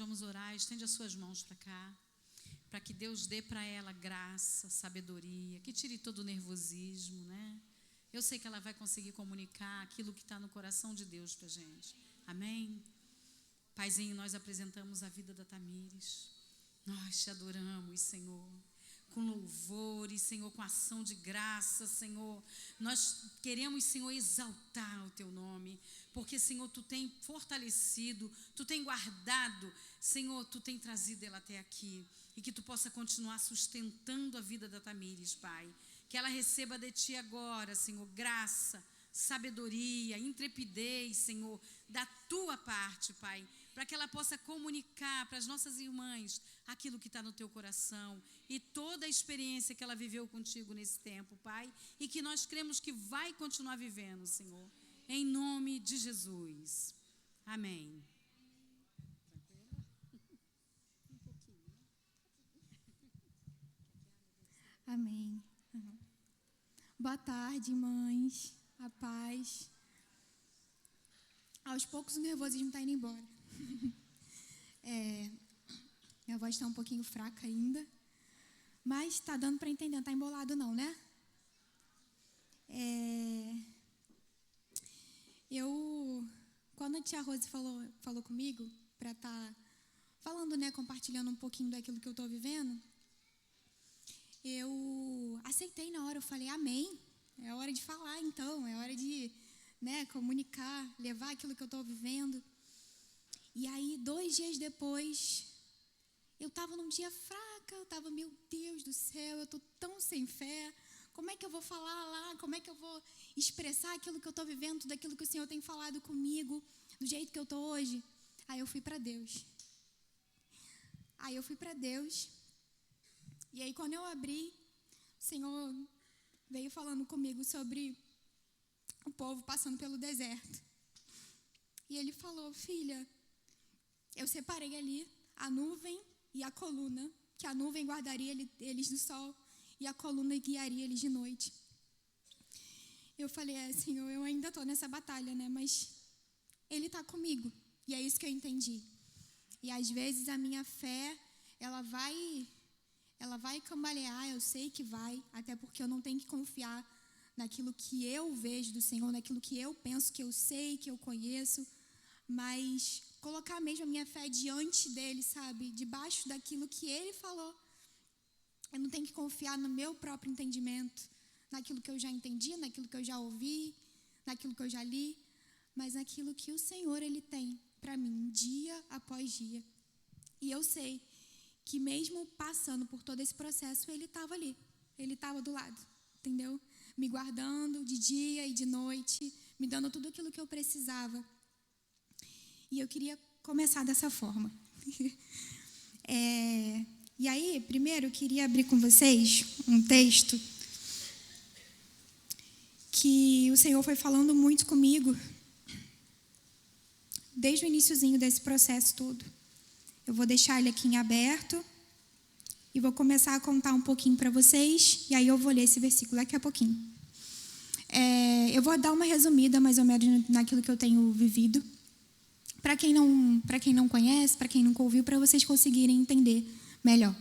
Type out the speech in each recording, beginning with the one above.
vamos orar. Estende as suas mãos para cá, para que Deus dê para ela graça, sabedoria, que tire todo o nervosismo, né? Eu sei que ela vai conseguir comunicar aquilo que está no coração de Deus para a gente. Amém? Paizinho, nós apresentamos a vida da Tamires. Nós te adoramos, Senhor, com louvores, Senhor, com ação de graça, Senhor. Nós queremos, Senhor, exaltar o Teu nome, porque, Senhor, Tu tem fortalecido, Tu tem guardado, Senhor, Tu tem trazido ela até aqui, e que Tu possa continuar sustentando a vida da Tamires, Pai. Que ela receba de Ti agora, Senhor, graça, sabedoria, intrepidez, Senhor, da Tua parte, Pai, para que ela possa comunicar para as nossas irmãs aquilo que está no Teu coração e toda a experiência que ela viveu contigo nesse tempo, Pai, e que nós cremos que vai continuar vivendo, Senhor, em nome de Jesus. Amém. Amém. Boa tarde, mães. A paz. Aos poucos o nervosismo está indo embora. Minha voz está um pouquinho fraca ainda, mas está dando para entender, não está embolado não, né? Quando a tia Rose falou comigo para estar falando, né, compartilhando um pouquinho daquilo que eu estou vivendo, eu aceitei na hora, eu falei, amém, é hora de falar então, é hora de, né, comunicar, levar aquilo que eu estou vivendo. E aí, 2 dias depois, eu estava num dia fraca, eu estava, meu Deus do céu, eu estou tão sem fé, como é que eu vou falar lá, como é que eu vou expressar aquilo que eu estou vivendo, tudo aquilo que o Senhor tem falado comigo, do jeito que eu estou hoje? Aí eu fui para Deus. E aí, quando eu abri, o Senhor veio falando comigo sobre o povo passando pelo deserto. E Ele falou, filha, eu separei ali a nuvem e a coluna, que a nuvem guardaria eles do sol e a coluna guiaria eles de noite. Eu falei, Senhor, eu ainda estou nessa batalha, né? Mas Ele está comigo. E é isso que eu entendi. E às vezes a minha fé, ela vai cambalear, eu sei que vai, até porque eu não tenho que confiar naquilo que eu vejo do Senhor, naquilo que eu penso, que eu sei, que eu conheço, mas colocar mesmo a minha fé diante dele, sabe? Debaixo daquilo que ele falou. Eu não tenho que confiar no meu próprio entendimento, naquilo que eu já entendi, naquilo que eu já ouvi, naquilo que eu já li, mas naquilo que o Senhor, Ele tem para mim, dia após dia. E eu sei que mesmo passando por todo esse processo, Ele estava ali, Ele estava do lado, entendeu? Me guardando de dia e de noite, me dando tudo aquilo que eu precisava. E eu queria começar dessa forma. E aí, primeiro, eu queria abrir com vocês um texto que o Senhor foi falando muito comigo desde o iniciozinho desse processo todo. Eu vou deixar ele aqui em aberto e vou começar a contar um pouquinho para vocês, e aí eu vou ler esse versículo daqui a pouquinho. Eu vou dar uma resumida, mais ou menos, naquilo que eu tenho vivido, para quem não conhece, para quem nunca ouviu, para vocês conseguirem entender melhor.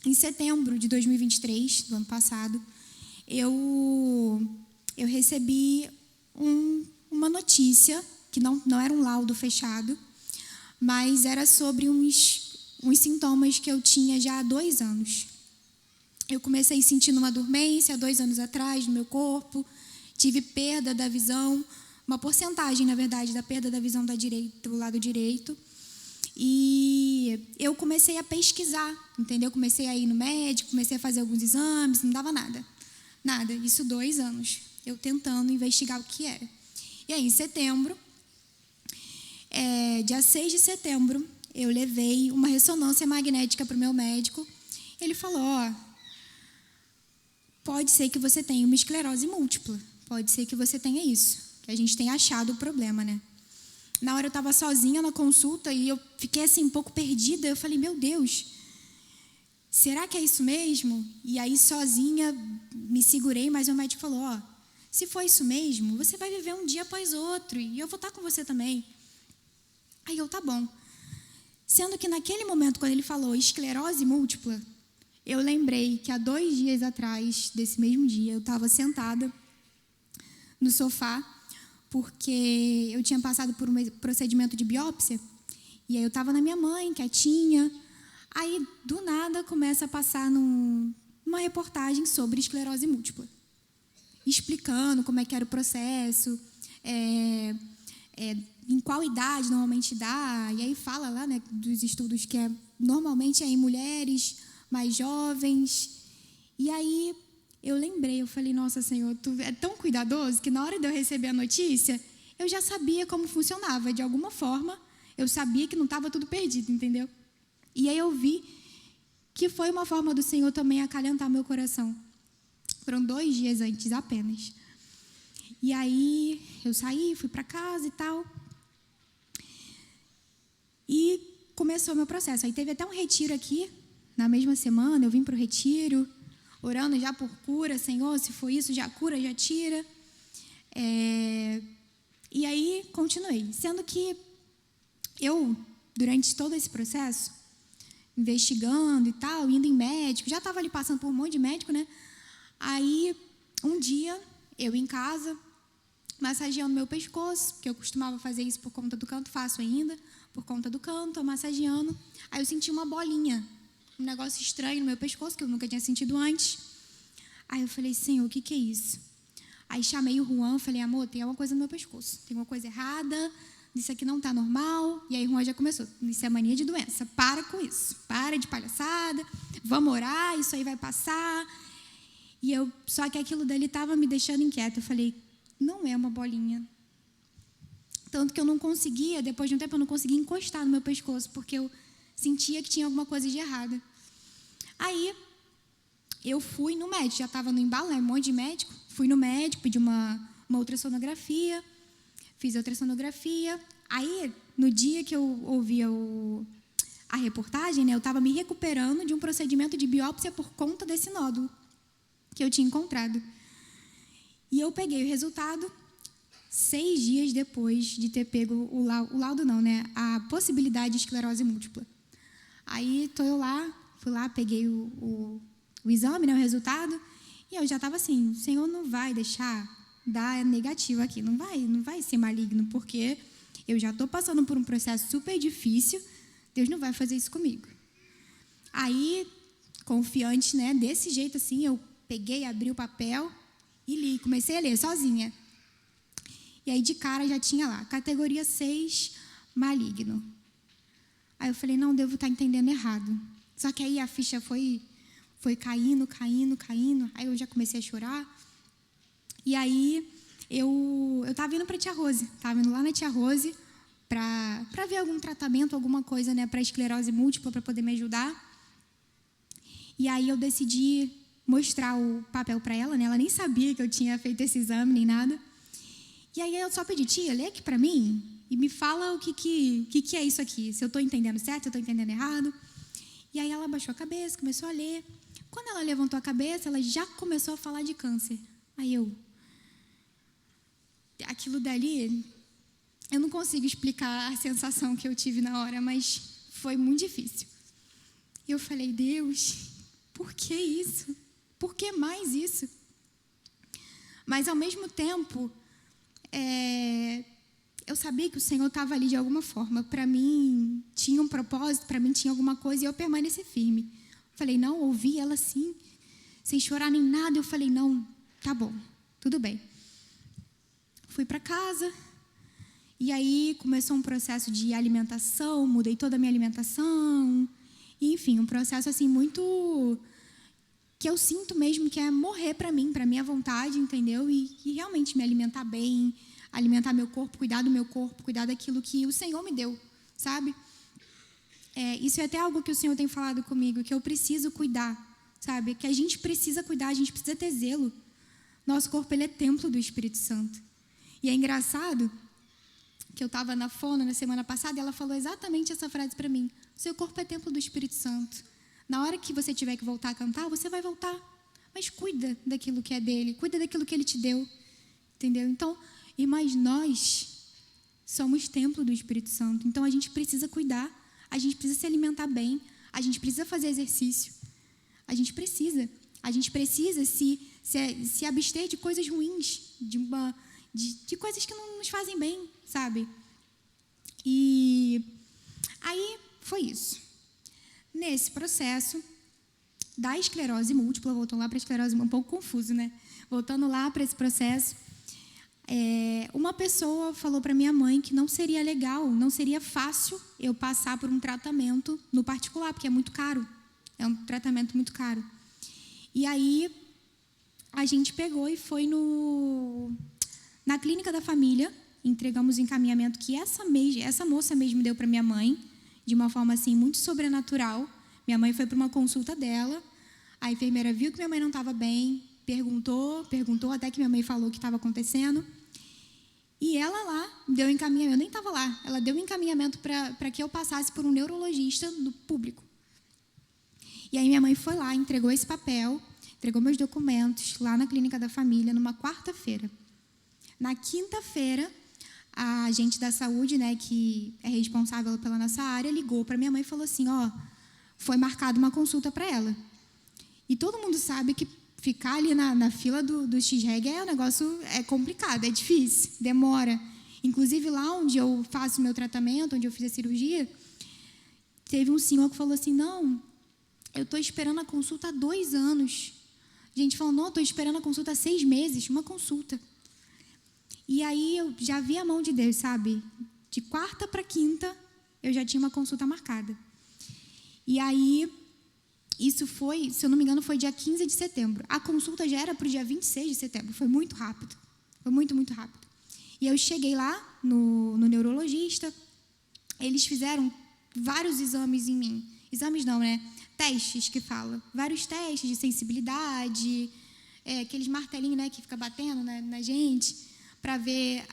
Em setembro de 2023, do ano passado, eu recebi uma notícia, que não era um laudo fechado, mas era sobre uns sintomas que eu tinha já há 2 anos. Eu comecei sentindo uma dormência há 2 anos atrás no meu corpo, tive perda da visão, uma porcentagem, na verdade, da perda da visão do lado direito. E eu comecei a pesquisar, entendeu? Comecei a ir no médico, comecei a fazer alguns exames, não dava nada. Nada, isso 2 anos, eu tentando investigar o que era. E aí, em setembro, dia 6 de setembro, eu levei uma ressonância magnética para o meu médico. Ele falou, pode ser que você tenha uma esclerose múltipla, pode ser que você tenha isso, que a gente tenha achado o problema, né? Na hora eu estava sozinha na consulta e eu fiquei assim um pouco perdida. Eu falei, meu Deus, será que é isso mesmo? E aí sozinha me segurei, mas o médico falou, se for isso mesmo, você vai viver um dia após outro e eu vou estar com você também. Aí eu, tá bom. Sendo que naquele momento, quando ele falou esclerose múltipla, eu lembrei que há 2 dias atrás, desse mesmo dia, eu estava sentada no sofá, porque eu tinha passado por um procedimento de biópsia, e aí eu estava na minha mãe, quietinha, aí do nada começa a passar numa reportagem sobre esclerose múltipla, explicando como é que era o processo, em qual idade normalmente dá, e aí fala lá, né, dos estudos que normalmente é em mulheres mais jovens. E aí eu lembrei, eu falei, nossa, Senhor, tu é tão cuidadoso que na hora de eu receber a notícia, eu já sabia como funcionava. De alguma forma, eu sabia que não estava tudo perdido, entendeu? E aí eu vi que foi uma forma do Senhor também acalentar meu coração. Foram 2 dias antes apenas. E aí eu saí, fui para casa e tal. E começou o meu processo. Aí teve até um retiro aqui, na mesma semana, eu vim para o retiro, orando já por cura, Senhor, se for isso, já cura, já tira. E aí continuei. Sendo que eu, durante todo esse processo, investigando e tal, indo em médico, já estava ali passando por um monte de médico, né? Aí, um dia, eu em casa, massageando meu pescoço, porque eu costumava fazer isso por conta do canto, faço ainda, por conta do canto, massageando. Aí eu senti uma bolinha, um negócio estranho no meu pescoço, que eu nunca tinha sentido antes. Aí eu falei, Senhor, o que é isso? Aí chamei o Juan, falei, amor, tem alguma coisa no meu pescoço, tem alguma coisa errada, isso aqui não está normal. E aí o Juan já começou, isso é mania de doença, para com isso, para de palhaçada, vamos orar, isso aí vai passar. E só que aquilo dali estava me deixando inquieta, eu falei, não é uma bolinha. Tanto que eu não conseguia, depois de um tempo, eu não conseguia encostar no meu pescoço, porque eu sentia que tinha alguma coisa de errado. Aí, eu fui no médico, já estava no embalo, né, um monte de médico. Fui no médico, pedi uma ultrassonografia, fiz a ultrassonografia. Aí, no dia que eu ouvia a reportagem, né, eu estava me recuperando de um procedimento de biópsia por conta desse nódulo que eu tinha encontrado. E eu peguei o resultado 6 dias depois de ter pego o laudo não, né? A possibilidade de esclerose múltipla. Aí estou eu lá, fui lá, peguei o exame, né, o resultado, e eu já estava assim, o Senhor não vai deixar dar negativo aqui, não vai ser maligno, porque eu já estou passando por um processo super difícil, Deus não vai fazer isso comigo. Aí, confiante, né, desse jeito assim, eu peguei, abri o papel e li, comecei a ler sozinha. E aí, de cara, já tinha lá, categoria 6, maligno. Aí eu falei, não, devo estar entendendo errado. Só que aí a ficha foi caindo. Aí eu já comecei a chorar. E aí, eu estava indo para a Tia Rose. Estava indo lá na Tia Rose para ver algum tratamento, alguma coisa, né, para esclerose múltipla, para poder me ajudar. E aí eu decidi mostrar o papel para ela, né? Ela nem sabia que eu tinha feito esse exame, nem nada. E aí eu só pedi, tia, lê aqui para mim e me fala o que é isso aqui, se eu estou entendendo certo, se eu estou entendendo errado. E aí ela abaixou a cabeça, começou a ler. Quando ela levantou a cabeça, ela já começou a falar de câncer. Aí aquilo dali, eu não consigo explicar a sensação que eu tive na hora, mas foi muito difícil. E eu falei, Deus, por que isso? Por que mais isso? Mas, ao mesmo tempo, eu sabia que o Senhor estava ali de alguma forma. Para mim, tinha um propósito, para mim tinha alguma coisa, e eu permaneci firme. Falei, não, ouvi ela assim, sem chorar nem nada. Eu falei, não, tá bom, tudo bem. Fui para casa, e aí começou um processo de alimentação, mudei toda a minha alimentação, e, enfim, um processo assim muito... que eu sinto mesmo que é morrer para mim, para minha vontade, entendeu? E realmente me alimentar bem, alimentar meu corpo, cuidar do meu corpo, cuidar daquilo que o Senhor me deu, sabe? Isso é até algo que o Senhor tem falado comigo, que eu preciso cuidar, sabe? Que a gente precisa cuidar, a gente precisa ter zelo. Nosso corpo, ele é templo do Espírito Santo. E é engraçado que eu estava na Fono na semana passada e ela falou exatamente essa frase para mim. Seu corpo é templo do Espírito Santo. Na hora que você tiver que voltar a cantar, você vai voltar. Mas cuida daquilo que é dele, cuida daquilo que ele te deu. Entendeu? Então, irmãs, nós somos templo do Espírito Santo. Então, a gente precisa cuidar, a gente precisa se alimentar bem, a gente precisa fazer exercício. A gente precisa se abster de coisas ruins, de coisas que não nos fazem bem, sabe? E aí foi isso. Nesse processo da esclerose múltipla, voltando lá para a esclerose, um pouco confuso, né? Voltando lá para esse processo, uma pessoa falou para minha mãe que não seria legal, não seria fácil eu passar por um tratamento no particular, porque é muito caro. É um tratamento muito caro. E aí, a gente pegou e foi na clínica da família, entregamos o encaminhamento que essa moça mesmo deu para minha mãe, de uma forma assim muito sobrenatural. Minha mãe foi para uma consulta dela, a enfermeira viu que minha mãe não estava bem, perguntou, até que minha mãe falou o que estava acontecendo. E ela lá deu um encaminhamento, eu nem estava lá, ela deu um encaminhamento para que eu passasse por um neurologista do público. E aí minha mãe foi lá, entregou esse papel, entregou meus documentos lá na clínica da família, numa quarta-feira. Na quinta-feira, a agente da saúde, né, que é responsável pela nossa área, ligou para minha mãe e falou assim, foi marcada uma consulta para ela. E todo mundo sabe que ficar ali na fila do X-Reg é complicado, é difícil, demora. Inclusive, lá onde eu faço o meu tratamento, onde eu fiz a cirurgia, teve um senhor que falou assim, não, eu estou esperando a consulta há 2 anos. Gente falando, não, estou esperando a consulta há 6 meses, uma consulta. E aí eu já vi a mão de Deus, sabe? De quarta para quinta, eu já tinha uma consulta marcada. E aí, isso foi, se eu não me engano, foi dia 15 de setembro. A consulta já era para o dia 26 de setembro, foi muito rápido. Foi muito, muito rápido. E eu cheguei lá no neurologista, eles fizeram vários exames em mim. Exames não, né? Testes que fala. Vários testes de sensibilidade, aqueles martelinhos, né, que fica batendo na gente, para ver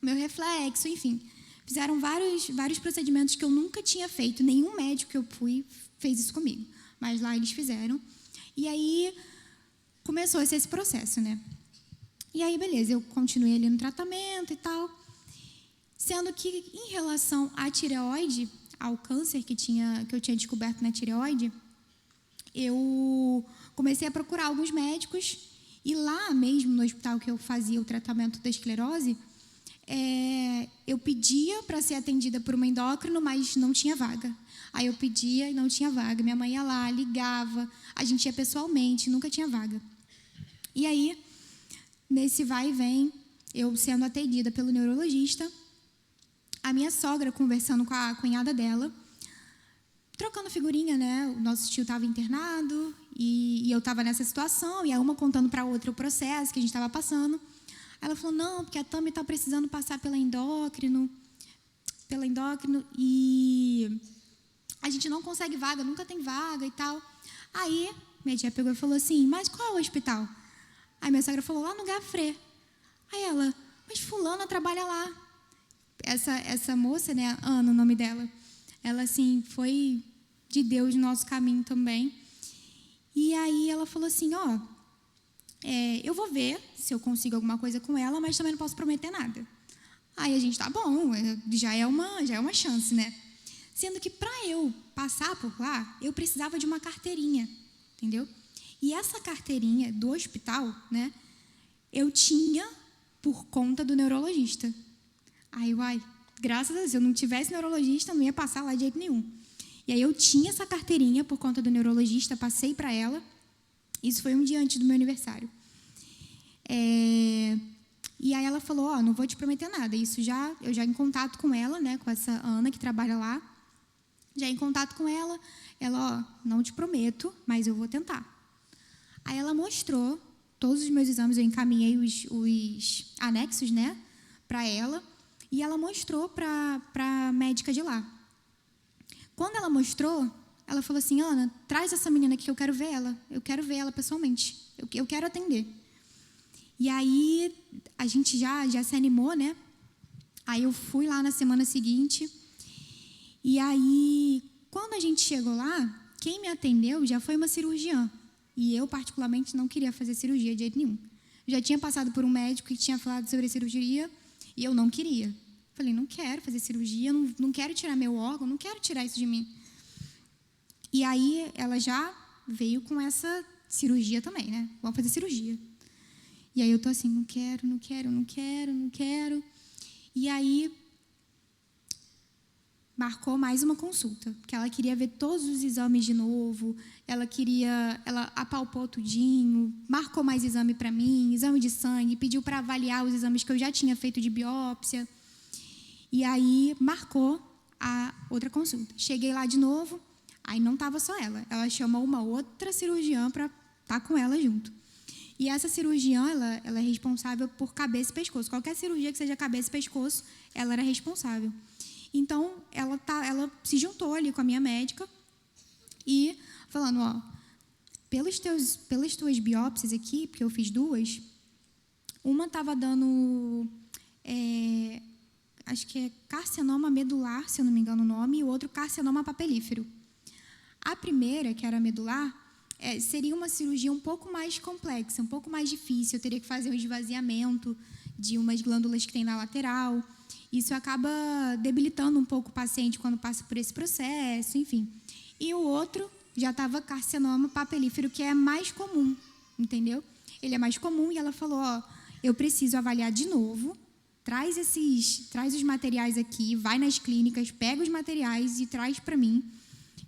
meu reflexo, enfim. Fizeram vários procedimentos que eu nunca tinha feito. Nenhum médico que eu fui fez isso comigo. Mas lá eles fizeram. E aí começou esse processo, né? E aí, beleza, eu continuei ali no tratamento e tal. Sendo que, em relação à tireoide, ao câncer que eu tinha descoberto na tireoide, eu comecei a procurar alguns médicos e lá mesmo no hospital que eu fazia o tratamento da esclerose, eu pedia para ser atendida por uma endócrino, mas não tinha vaga. Aí eu pedia e não tinha vaga. Minha mãe ia lá, ligava, a gente ia pessoalmente, nunca tinha vaga. E aí, nesse vai e vem, eu sendo atendida pelo neurologista, a minha sogra conversando com a cunhada dela, trocando figurinha, né? O nosso tio estava internado e eu estava nessa situação, e a uma contando para a outra o processo que a gente estava passando. Ela falou, não, porque a Tami está precisando passar pela endócrino, e a gente não consegue vaga, nunca tem vaga e tal. Aí, minha tia pegou e falou assim, mas qual é o hospital? Aí minha sogra falou, lá no Gafré. Aí ela, mas fulana trabalha lá. Essa moça, né, Ana, o nome dela, ela, assim, foi de Deus no nosso caminho também. E aí ela falou assim, eu vou ver se eu consigo alguma coisa com ela, mas também não posso prometer nada. Aí a gente, tá bom, já é uma chance, né? Sendo que para eu passar por lá, eu precisava de uma carteirinha, entendeu? E essa carteirinha do hospital, né, eu tinha por conta do neurologista. Aí, graças a Deus, se eu não tivesse neurologista, não ia passar lá de jeito nenhum. E aí eu tinha essa carteirinha por conta do neurologista, passei para ela. Isso foi um dia antes do meu aniversário. E aí ela falou, não vou te prometer nada. Eu já em contato com ela, né, com essa Ana que trabalha lá. Já em contato com ela, não te prometo, mas eu vou tentar. Aí ela mostrou todos os meus exames, eu encaminhei os anexos, né, para ela. E ela mostrou para a médica de lá. Quando ela mostrou, ela falou assim, Ana, traz essa menina aqui que eu quero ver ela. Eu quero ver ela pessoalmente. Eu quero atender. E aí, a gente já se animou, né? Aí eu fui lá na semana seguinte. E aí, quando a gente chegou lá, quem me atendeu já foi uma cirurgiã. E eu, particularmente, não queria fazer cirurgia de jeito nenhum. Já tinha passado por um médico que tinha falado sobre a cirurgia. E eu não queria. Falei, não quero fazer cirurgia, não quero tirar meu órgão, não quero tirar isso de mim. E aí ela já veio com essa cirurgia também, né? Vamos fazer cirurgia. E aí eu tô assim, não quero. E aí marcou mais uma consulta, porque ela queria ver todos os exames de novo, ela apalpou tudinho, marcou mais exame para mim, exame de sangue, pediu para avaliar os exames que eu já tinha feito de biópsia. E aí marcou a outra consulta. Cheguei lá de novo, aí não estava só ela. Ela chamou uma outra cirurgiã para estar com ela junto. E essa cirurgiã, ela é responsável por cabeça e pescoço. Qualquer cirurgia que seja cabeça e pescoço, ela era responsável. Então, ela se juntou ali com a minha médica e falando, ó, pelas tuas biópsias aqui, porque eu fiz 2, uma estava dando... acho que é carcinoma medular, se eu não me engano o nome, e o outro carcinoma papilífero. A primeira, que era medular, seria uma cirurgia um pouco mais complexa, um pouco mais difícil. Eu teria que fazer um esvaziamento de umas glândulas que tem na lateral. Isso acaba debilitando um pouco o paciente quando passa por esse processo, enfim. E o outro já estava carcinoma papilífero, que é mais comum, entendeu? Ele é mais comum e ela falou, ó, eu preciso avaliar de novo. Traz os materiais aqui, vai nas clínicas, pega os materiais e traz para mim,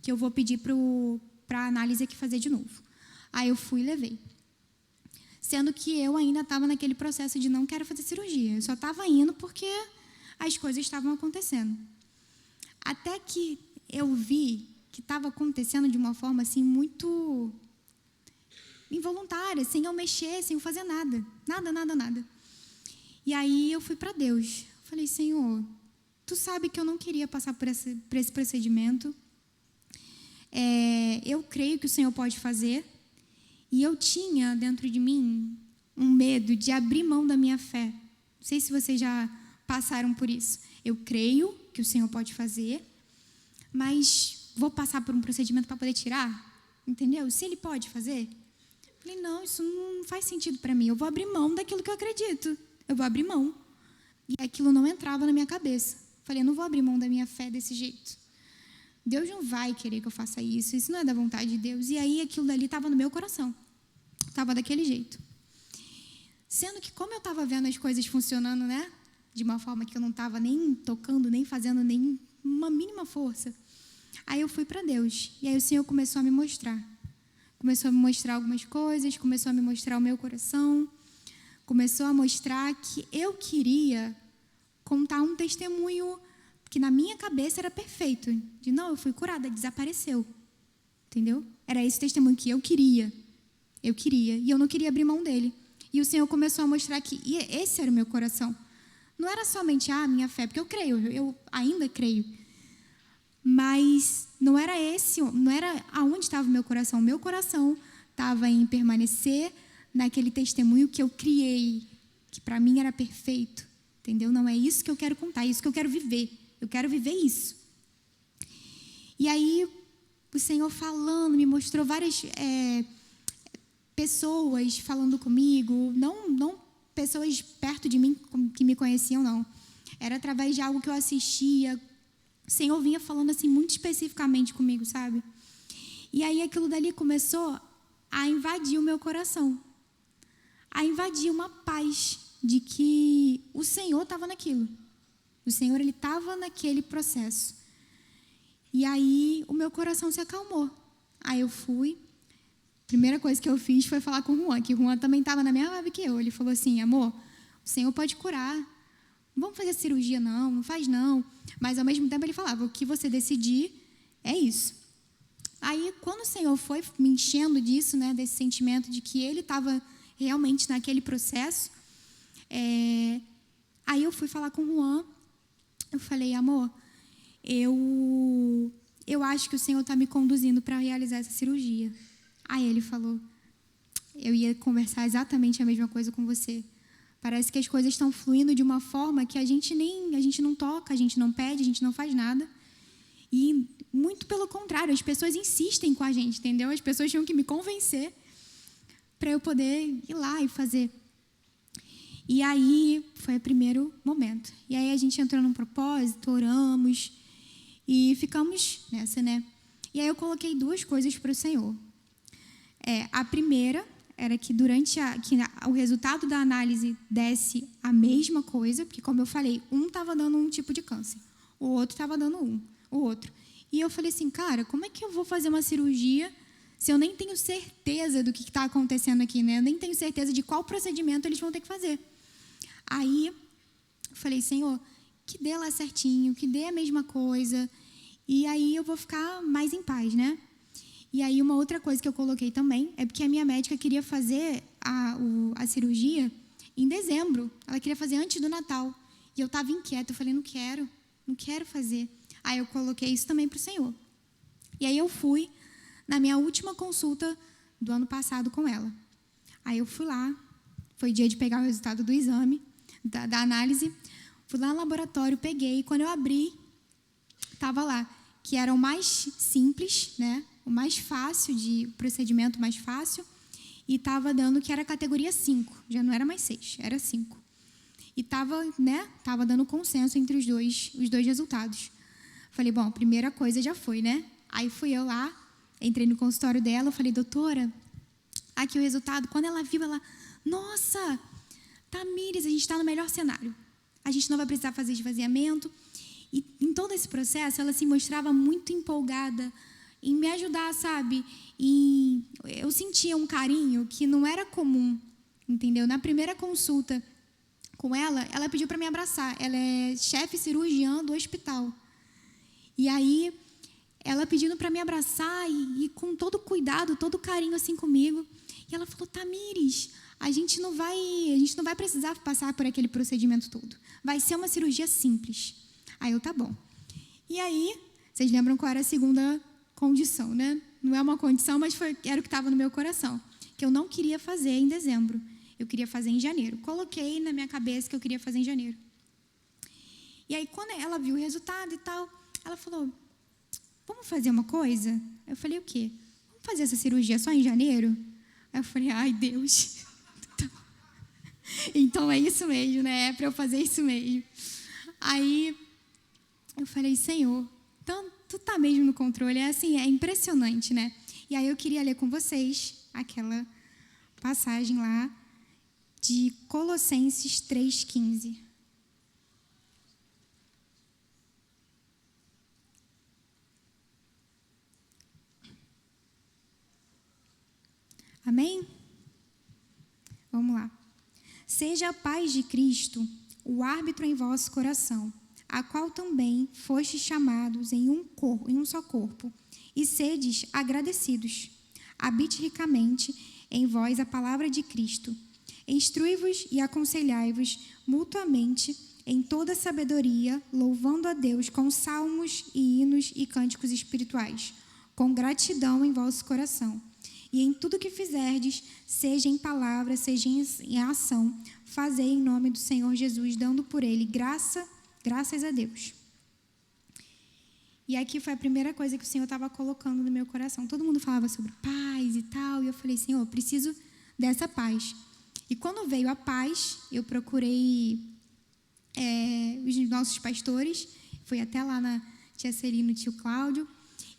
que eu vou pedir para a análise aqui fazer de novo. Aí eu fui e levei. Sendo que eu ainda estava naquele processo de não quero fazer cirurgia. Eu só estava indo porque as coisas estavam acontecendo. Até que eu vi que estava acontecendo de uma forma assim muito involuntária, sem eu mexer, sem eu fazer nada. Nada. E aí eu fui para Deus. Falei, Senhor, Tu sabe que eu não queria passar por esse procedimento. Eu creio que o Senhor pode fazer. E eu tinha dentro de mim um medo de abrir mão da minha fé. Não sei se vocês já passaram por isso. Eu creio que o Senhor pode fazer, mas vou passar por um procedimento para poder tirar? Entendeu? Se Ele pode fazer? Falei, não, isso não faz sentido para mim. Eu vou abrir mão daquilo que eu acredito. Eu vou abrir mão. E aquilo não entrava na minha cabeça. Falei, eu não vou abrir mão da minha fé desse jeito. Deus não vai querer que eu faça isso. Isso não é da vontade de Deus. E aí aquilo dali estava no meu coração. Estava daquele jeito. Sendo que como eu estava vendo as coisas funcionando, né? De uma forma que eu não estava nem tocando, nem fazendo nem uma mínima força. Aí eu fui para Deus. E aí o Senhor começou a me mostrar. Começou a me mostrar algumas coisas. Começou a me mostrar o meu coração. Começou a mostrar que eu queria contar um testemunho que na minha cabeça era perfeito. De não, eu fui curada, desapareceu. Entendeu? Era esse testemunho que eu queria. Eu queria. E eu não queria abrir mão dele. E o Senhor começou a mostrar que esse era o meu coração. Não era somente a minha fé, porque eu creio, eu ainda creio. Mas não era aonde estava o meu coração. O meu coração estava em permanecer naquele testemunho que eu criei, que para mim era perfeito. Entendeu? Não é isso que eu quero contar, é isso que eu quero viver. Eu quero viver isso. E aí, o Senhor falando, me mostrou várias pessoas falando comigo, não pessoas perto de mim que me conheciam, não. Era através de algo que eu assistia. O Senhor vinha falando assim muito especificamente comigo, sabe? E aí aquilo dali começou a invadir o meu coração. A invadir uma paz de que o Senhor estava naquilo. O Senhor, Ele estava naquele processo. E aí o meu coração se acalmou. Aí eu fui. Primeira coisa que eu fiz foi falar com o Juan, que o Juan também estava na mesma vibe que eu. Ele falou assim, amor, o Senhor pode curar. Não vamos fazer cirurgia não faz não. Mas ao mesmo tempo ele falava, o que você decidir é isso. Aí quando o Senhor foi me enchendo disso, né, desse sentimento de que Ele estava realmente naquele processo, aí eu fui falar com o Juan. Eu falei, amor, eu acho que o Senhor está me conduzindo para realizar essa cirurgia. Aí ele falou, eu ia conversar exatamente a mesma coisa com você. Parece que as coisas estão fluindo de uma forma que a gente não toca, a gente não pede, a gente não faz nada. E muito pelo contrário, as pessoas insistem com a gente, entendeu? As pessoas tinham que me convencer para eu poder ir lá e fazer. E aí foi o primeiro momento. E aí a gente entrou num propósito, oramos e ficamos nessa, né? E aí eu coloquei 2 coisas para o Senhor. A primeira era que o resultado da análise desse a mesma coisa, porque, como eu falei, um estava dando um tipo de câncer, o outro estava dando o outro. E eu falei assim, cara, como é que eu vou fazer uma cirurgia se eu nem tenho certeza do que está acontecendo aqui, né? Eu nem tenho certeza de qual procedimento eles vão ter que fazer. Aí, eu falei, Senhor, que dê lá certinho, que dê a mesma coisa, e aí eu vou ficar mais em paz, né? E aí, uma outra coisa que eu coloquei também é porque a minha médica queria fazer a cirurgia em dezembro. Ela queria fazer antes do Natal. E eu estava inquieta, eu falei, não quero fazer. Aí eu coloquei isso também para o Senhor. E aí eu fui na minha última consulta do ano passado com ela. Aí eu fui lá, foi dia de pegar o resultado do exame, da análise. Fui lá no laboratório, peguei, e quando eu abri, estava lá, que era o mais simples, né? O mais fácil, de procedimento mais fácil, e estava dando que era categoria 5, já não era mais 6, era 5. E estava dando consenso entre os dois resultados. Falei, bom, a primeira coisa já foi, né? Aí fui eu lá, entrei no consultório dela, falei, doutora, aqui o resultado. Quando ela viu, nossa, Tamires, a gente está no melhor cenário. A gente não vai precisar fazer esvaziamento. E em todo esse processo, ela se mostrava muito empolgada em me ajudar, sabe? Eu sentia um carinho que não era comum, entendeu? Na primeira consulta com ela pediu para me abraçar. Ela é chefe cirurgiã do hospital. E aí, ela pedindo para me abraçar e com todo cuidado, todo carinho assim comigo. E ela falou, Tamires, a gente não vai precisar passar por aquele procedimento todo. Vai ser uma cirurgia simples. Aí eu, tá bom. E aí, vocês lembram qual era a segunda condição, né? Não é uma condição, mas era o que estava no meu coração. Que eu não queria fazer em dezembro. Eu queria fazer em janeiro. Coloquei na minha cabeça que eu queria fazer em janeiro. E aí, quando ela viu o resultado e tal, ela falou, vamos fazer uma coisa? Eu falei, o quê? Vamos fazer essa cirurgia só em janeiro? Aí eu falei, ai, Deus. Então é isso mesmo, né? É para eu fazer isso mesmo. Aí eu falei, Senhor, então, tu tá mesmo no controle. É assim, é impressionante, né? E aí eu queria ler com vocês aquela passagem lá de Colossenses 3,15. Amém? Vamos lá. Seja a paz de Cristo o árbitro em vosso coração, a qual também fostes chamados em um só corpo, e sedes agradecidos. Habite ricamente em vós a palavra de Cristo. Instrui-vos e aconselhai-vos mutuamente em toda sabedoria, louvando a Deus com salmos e hinos e cânticos espirituais, com gratidão em vosso coração. E em tudo que fizerdes, seja em palavra, seja em ação, fazei em nome do Senhor Jesus, dando por ele graças a Deus. E aqui foi a primeira coisa que o Senhor estava colocando no meu coração. Todo mundo falava sobre paz e tal, e eu falei, Senhor, eu preciso dessa paz. E quando veio a paz, eu procurei os nossos pastores, fui até lá na tia Celina, no tio Cláudio,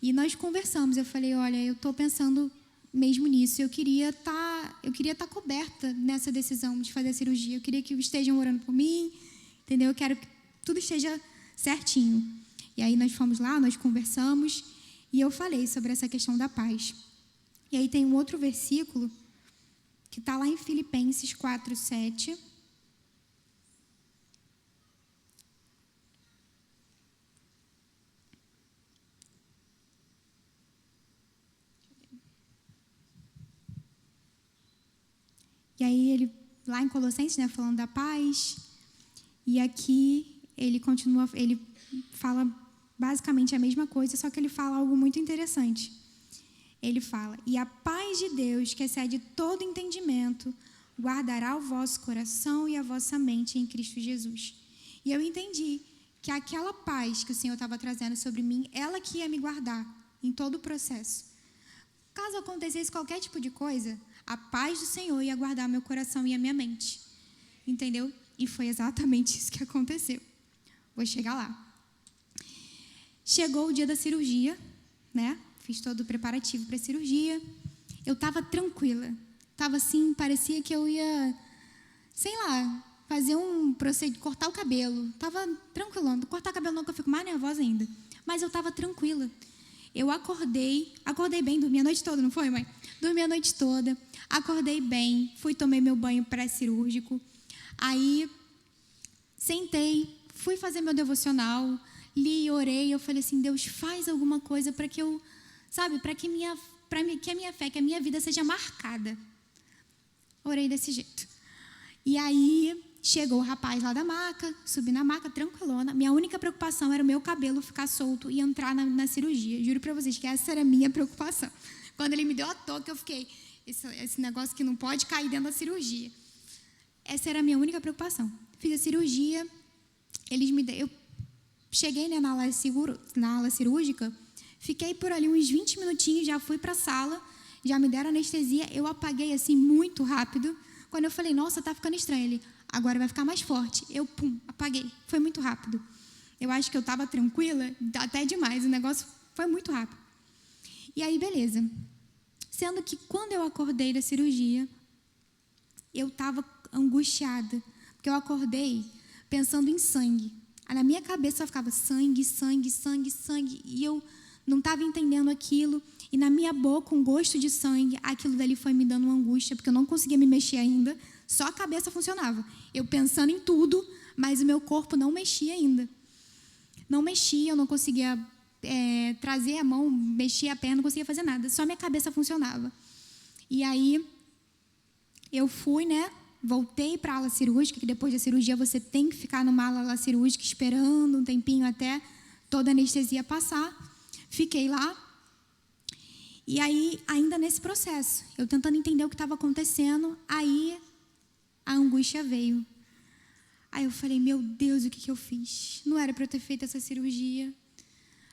e nós conversamos. Eu falei, olha, eu estou pensando mesmo nisso, eu queria estar coberta nessa decisão de fazer a cirurgia, eu queria que estejam orando por mim, entendeu? Eu quero que tudo esteja certinho. E aí nós fomos lá, nós conversamos, e eu falei sobre essa questão da paz. E aí tem um outro versículo, que está lá em Filipenses 4:7. E aí ele, lá em Colossenses, né, falando da paz, e aqui ele fala basicamente a mesma coisa, só que ele fala algo muito interessante. Ele fala, e a paz de Deus, que excede todo entendimento, guardará o vosso coração e a vossa mente em Cristo Jesus. E eu entendi que aquela paz que o Senhor estava trazendo sobre mim, ela que ia me guardar em todo o processo. Caso acontecesse qualquer tipo de coisa, a paz do Senhor ia guardar meu coração e a minha mente. entendeu? E foi exatamente isso que aconteceu. Vou chegar lá. Chegou o dia da cirurgia, né? Fiz todo o preparativo para a cirurgia. Eu estava tranquila. Estava assim, parecia que eu ia, sei lá, fazer um procedimento, cortar o cabelo. Estava tranquilona. Cortar o cabelo não, que eu fico mais nervosa ainda. Mas eu estava tranquila. Eu acordei bem, dormi a noite toda, não foi, mãe? Dormi a noite toda, acordei bem, tomei meu banho pré-cirúrgico. Aí, sentei, fui fazer meu devocional, li, orei, eu falei assim, Deus, faz alguma coisa para que eu, sabe, para que a minha fé, que a minha vida seja marcada. Orei desse jeito. E aí, chegou o rapaz lá da maca, subi na maca, tranquilona. Minha única preocupação era o meu cabelo ficar solto e entrar na cirurgia. Juro pra vocês que essa era a minha preocupação. Quando ele me deu a touca, eu fiquei, esse negócio que não pode cair dentro da cirurgia. Essa era a minha única preocupação. Fiz a cirurgia, eu cheguei, né, na ala cirúrgica, fiquei por ali uns 20 minutinhos, já fui pra sala, já me deram anestesia, eu apaguei assim muito rápido. Quando eu falei, nossa, tá ficando estranho, ele, agora vai ficar mais forte. Eu, apaguei. Foi muito rápido. Eu acho que eu estava tranquila, até demais. O negócio foi muito rápido. E aí, beleza. Sendo que quando eu acordei da cirurgia, eu estava angustiada. Porque eu acordei pensando em sangue. Na minha cabeça só ficava sangue, sangue, sangue, sangue. E eu não estava entendendo aquilo. E na minha boca, um gosto de sangue. Aquilo dali foi me dando uma angústia, porque eu não conseguia me mexer ainda. Só a cabeça funcionava. Eu pensando em tudo, mas o meu corpo não mexia ainda. Não mexia, eu não conseguia trazer a mão, mexer a perna, não conseguia fazer nada. Só minha cabeça funcionava. E aí, eu fui, né? Voltei para a ala cirúrgica, que depois da cirurgia você tem que ficar numa ala cirúrgica esperando um tempinho até toda a anestesia passar. Fiquei lá. E aí, ainda nesse processo, eu tentando entender o que estava acontecendo, aí a angústia veio. Aí eu falei, meu Deus, o que eu fiz? Não era para eu ter feito essa cirurgia.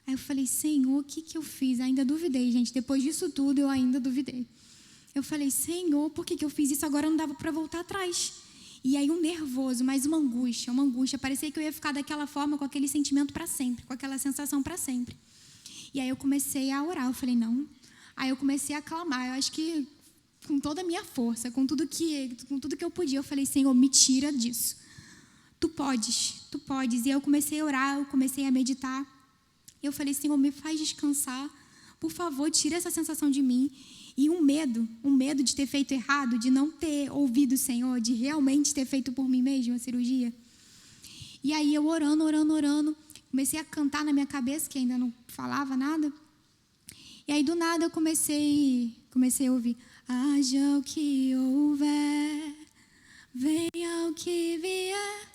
Aí eu falei, Senhor, o que eu fiz? Ainda duvidei, gente. Depois disso tudo, eu ainda duvidei. Eu falei, Senhor, por que eu fiz isso? Agora não dava para voltar atrás. E aí um nervoso, mais uma angústia. Parecia que eu ia ficar daquela forma, com aquele sentimento para sempre, com aquela sensação para sempre. E aí eu comecei a orar. Eu falei, não. Aí eu comecei a clamar. Eu acho que com toda a minha força, com tudo que eu podia, eu falei, Senhor, me tira disso. Tu podes. E aí eu comecei a orar, eu comecei a meditar. Eu falei, Senhor, me faz descansar. Por favor, tira essa sensação de mim. E um medo de ter feito errado, de não ter ouvido o Senhor, de realmente ter feito por mim mesma a cirurgia. E aí eu orando, comecei a cantar na minha cabeça, que ainda não falava nada. E aí do nada eu comecei a ouvir, haja o que houver, venha o que vier.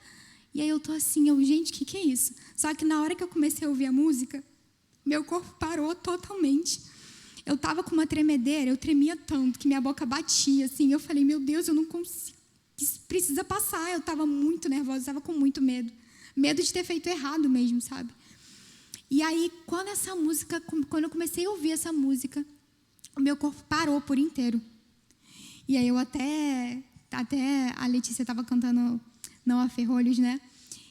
E aí eu tô assim, gente, o que é isso? Só que na hora que eu comecei a ouvir a música, meu corpo parou totalmente. Eu tava com uma tremedeira, eu tremia tanto que minha boca batia, assim. Eu falei, meu Deus, eu não consigo, isso precisa passar. Eu tava muito nervosa, eu tava com muito medo. Medo de ter feito errado mesmo, sabe? E aí, quando eu comecei a ouvir essa música, o meu corpo parou por inteiro. E aí eu até a Letícia estava cantando Não Há Ferrolhos, né?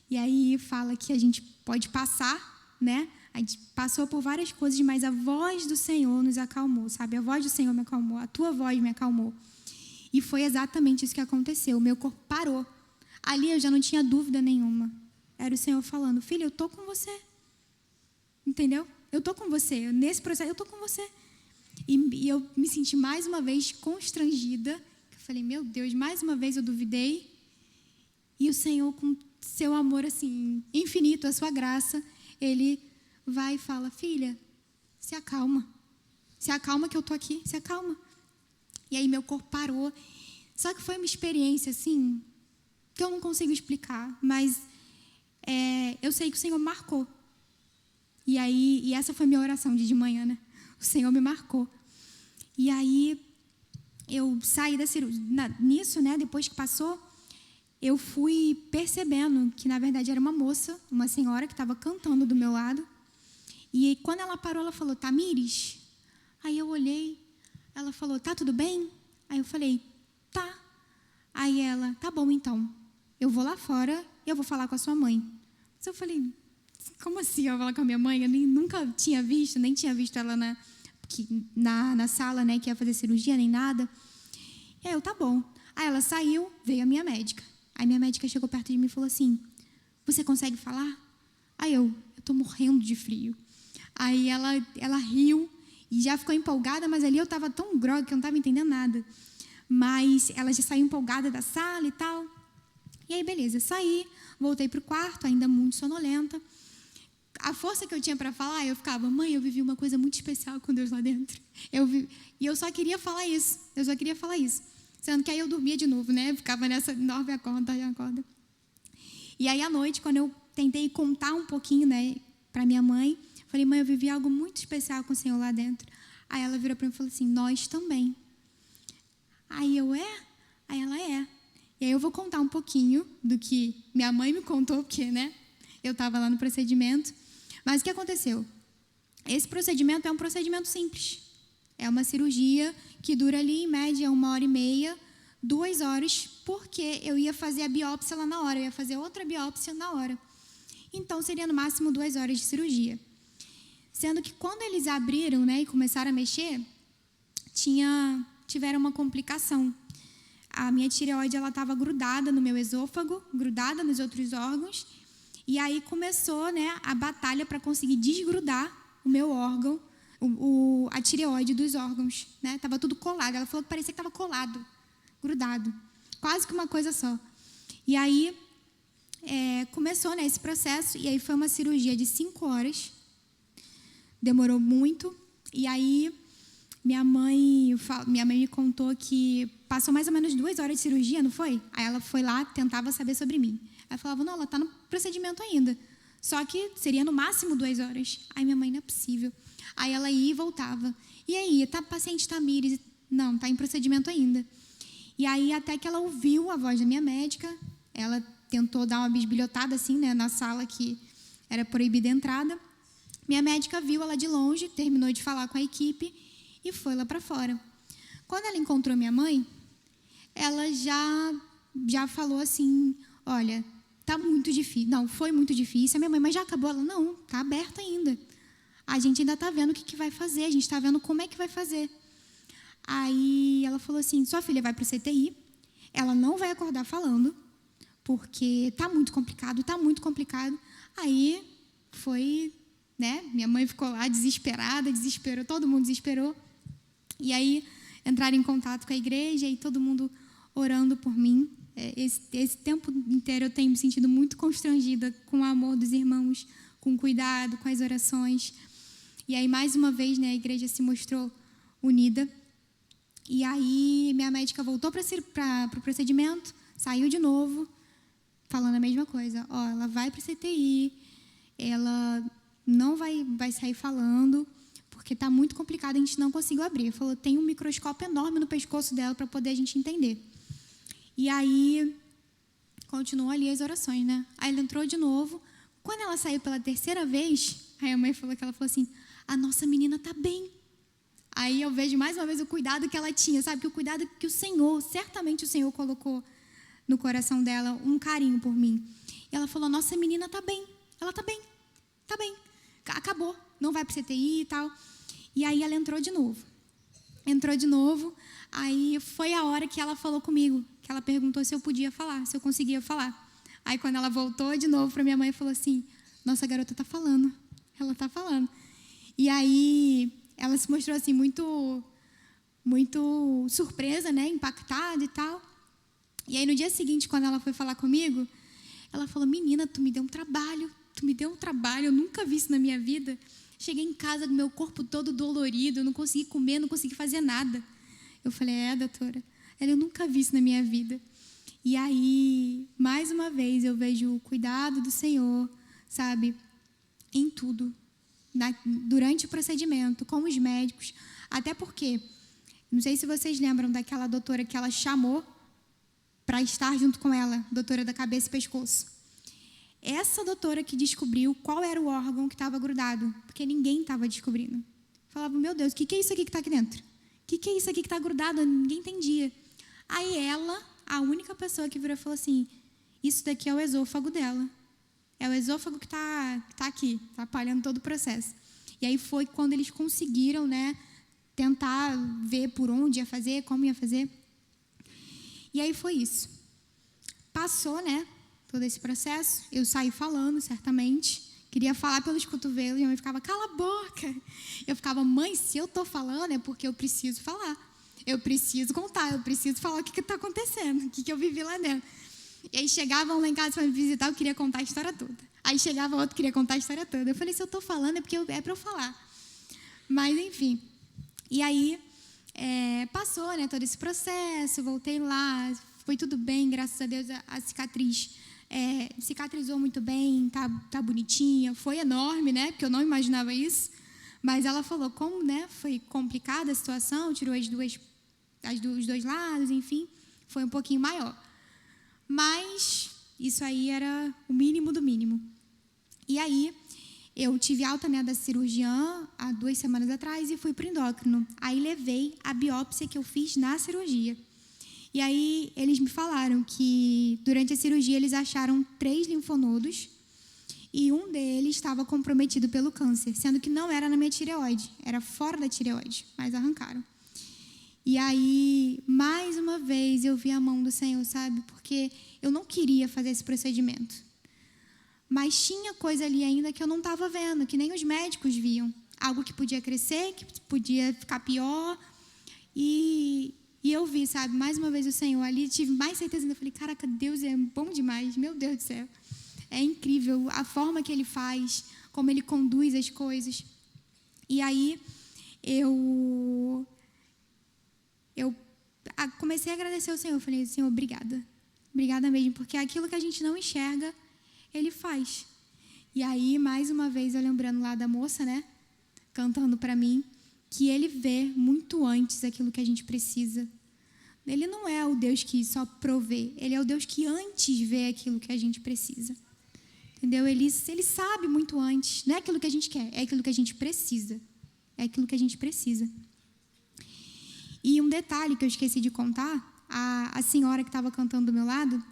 E aí fala que a gente pode passar, né? A gente passou por várias coisas, mas a voz do Senhor nos acalmou, sabe? A voz do Senhor me acalmou, a tua voz me acalmou. E foi exatamente isso que aconteceu. O meu corpo parou. Ali eu já não tinha dúvida nenhuma. Era o Senhor falando, filha, eu tô com você. Entendeu? Eu tô com você. Nesse processo, eu tô com você. E eu me senti mais uma vez constrangida. Eu falei, meu Deus, mais uma vez eu duvidei. E o Senhor, com seu amor assim infinito, a sua graça, Ele vai e fala, filha, se acalma. Se acalma que eu tô aqui, se acalma. E aí meu corpo parou. Só que foi uma experiência assim, que eu não consigo explicar, mas eu sei que o Senhor marcou. E essa foi minha oração de manhã, né? O Senhor me marcou. E aí, eu saí da cirurgia. Nisso, né? Depois que passou, eu fui percebendo que, na verdade, era uma moça, uma senhora que estava cantando do meu lado. E quando ela parou, ela falou, Tamires? Aí eu olhei, ela falou, tá tudo bem? Aí eu falei, tá. Aí ela, tá bom então. eu vou lá fora e eu vou falar com a sua mãe. Mas eu falei, como assim eu vou falar com a minha mãe? Eu nunca tinha visto, nem tinha visto ela na sala, né, que ia fazer cirurgia, nem nada. E aí eu, tá bom. Aí ela saiu, veio a minha médica. Aí minha médica chegou perto de mim e falou assim, você consegue falar? Aí eu tô morrendo de frio. Aí ela riu e já ficou empolgada, mas ali eu estava tão grogue que eu não estava entendendo nada. Mas ela já saiu empolgada da sala e tal. E aí, beleza, saí, voltei para o quarto, ainda muito sonolenta. A força que eu tinha para falar, eu ficava, mãe, eu vivi uma coisa muito especial com Deus lá dentro. E eu só queria falar isso, Sendo que aí eu dormia de novo, né? Ficava nessa dorme, acorda. E aí, à noite, quando eu tentei contar um pouquinho, né, para minha mãe, falei, mãe, eu vivi algo muito especial com o Senhor lá dentro. Aí ela virou para mim e falou assim, nós também. Aí eu, Aí ela, E aí eu vou contar um pouquinho do que minha mãe me contou, porque, né, eu estava lá no procedimento. Mas o que aconteceu? Esse procedimento é um procedimento simples. É uma cirurgia que dura ali, em média, 1h30, 2 horas, porque eu ia fazer a biópsia lá na hora, eu ia fazer outra biópsia na hora. Então, seria no máximo 2 horas de cirurgia. Sendo que quando eles abriram, né, e começaram a mexer, tiveram uma complicação. A minha tireoide estava grudada no meu esôfago, grudada nos outros órgãos, e aí começou, né, a batalha para conseguir desgrudar o meu órgão, a tireoide dos órgãos, né? Estava tudo colado. Ela falou que parecia que estava colado, grudado, quase que uma coisa só. E aí começou, né, esse processo, e aí foi uma cirurgia de 5 horas, demorou muito, e aí minha mãe me contou que passou mais ou menos 2 horas de cirurgia, não foi? Aí ela foi lá, tentava saber sobre mim. Aí falava, não, ela está no procedimento ainda. Só que seria no máximo 2 horas. Aí minha mãe, não é possível. Aí ela ia e voltava. E aí, paciente Tamires? Não, está em procedimento ainda. E aí até que ela ouviu a voz da minha médica, ela tentou dar uma bisbilhotada assim, né, na sala que era proibida a entrada. Minha médica viu ela de longe, terminou de falar com a equipe e foi lá para fora. Quando ela encontrou minha mãe, ela já falou assim, olha, tá muito difícil. Não, foi muito difícil. A minha mãe, mas já acabou? Ela, não, tá aberta ainda. A gente ainda tá vendo o que vai fazer, a gente tá vendo como é que vai fazer. Aí ela falou assim, sua filha vai para o CTI, ela não vai acordar falando, porque tá muito complicado. Aí foi, né, minha mãe ficou lá desesperada, desesperou, todo mundo desesperou. E aí entraram em contato com a igreja e todo mundo orando por mim. Esse tempo inteiro eu tenho me sentido muito constrangida com o amor dos irmãos, com o cuidado, com as orações. E aí, mais uma vez, né, a igreja se mostrou unida. E aí, minha médica voltou para o procedimento, saiu de novo, falando a mesma coisa. Ela vai para o CTI, ela não vai sair falando, porque está muito complicado, a gente não conseguiu abrir. Falou, tem um microscópio enorme no pescoço dela para poder a gente entender. E aí, continuou ali as orações, né? Aí ela entrou de novo. Quando ela saiu pela 3ª vez, aí a mãe falou assim, a nossa menina está bem. Aí eu vejo mais uma vez o cuidado que ela tinha, sabe? Que o cuidado que certamente o Senhor colocou no coração dela, um carinho por mim. E ela falou, nossa menina está bem. Ela está bem. Acabou, não vai para o CTI e tal. E aí ela entrou de novo. Aí foi a hora que ela falou comigo, que ela perguntou se eu podia falar, se eu conseguia falar. Aí quando ela voltou de novo para minha mãe, falou assim, nossa garota está falando, ela está falando. E aí ela se mostrou assim muito surpresa, né, impactada e tal. E aí no dia seguinte, quando ela foi falar comigo, ela falou, menina, tu me deu um trabalho, eu nunca vi isso na minha vida. Cheguei em casa com meu corpo todo dolorido, eu não consegui comer, não consegui fazer nada. Eu falei, doutora, eu nunca vi isso na minha vida. E aí, mais uma vez, eu vejo o cuidado do Senhor, sabe, em tudo. Durante o procedimento, com os médicos. Até porque, não sei se vocês lembram daquela doutora que ela chamou para estar junto com ela, doutora da cabeça e pescoço. Essa doutora que descobriu qual era o órgão que estava grudado, porque ninguém estava descobrindo. Falava, meu Deus, o que é isso aqui que está aqui dentro? O que é isso aqui que está grudado? Ninguém entendia. Aí ela, a única pessoa que virou e falou assim, isso daqui é o esôfago dela. É o esôfago que está aqui, atrapalhando todo o processo. E aí foi quando eles conseguiram, né, tentar ver por onde ia fazer, como ia fazer. E aí foi isso. Passou, né, todo esse processo. Eu saí falando, certamente. Queria falar pelos cotovelos. E a mãe ficava, cala a boca. Eu ficava, mãe, se eu estou falando é porque eu preciso falar. Eu preciso contar, eu preciso falar o que está acontecendo, o que eu vivi lá dentro. E aí chegavam lá em casa para me visitar, eu queria contar a história toda. Aí chegava outro, queria contar a história toda. Eu falei, se eu estou falando é porque é para eu falar. Mas, enfim. E aí, passou, né, todo esse processo, voltei lá, foi tudo bem, graças a Deus, a cicatriz cicatrizou muito bem, tá bonitinha, foi enorme, né, porque eu não imaginava isso. Mas ela falou, como, né, foi complicada a situação, tirou os dois lados, enfim, foi um pouquinho maior. Mas isso aí era o mínimo do mínimo. E aí, eu tive alta, né, da cirurgiã há 2 semanas atrás e fui para o endócrino. Aí levei a biópsia que eu fiz na cirurgia. E aí eles me falaram que durante a cirurgia eles acharam 3 linfonodos e um deles estava comprometido pelo câncer, sendo que não era na minha tireoide, era fora da tireoide, mas arrancaram. E aí, mais uma vez, eu vi a mão do Senhor, sabe? Porque eu não queria fazer esse procedimento. Mas tinha coisa ali ainda que eu não estava vendo, que nem os médicos viam. Algo que podia crescer, que podia ficar pior. E eu vi, sabe? Mais uma vez o Senhor ali, tive mais certeza ainda. Eu falei, caraca, Deus é bom demais, meu Deus do céu. É incrível a forma que Ele faz, como Ele conduz as coisas. E aí, eu comecei a agradecer ao Senhor. Eu falei, Senhor, obrigada. Obrigada mesmo, porque aquilo que a gente não enxerga, Ele faz. E aí, mais uma vez, eu lembrando lá da moça, né, cantando para mim, que Ele vê muito antes aquilo que a gente precisa. Ele não é o Deus que só provê, Ele é o Deus que antes vê aquilo que a gente precisa. Entendeu? Ele sabe muito antes. Não é aquilo que a gente quer, é aquilo que a gente precisa. É aquilo que a gente precisa. E um detalhe que eu esqueci de contar, a senhora que estava cantando do meu lado,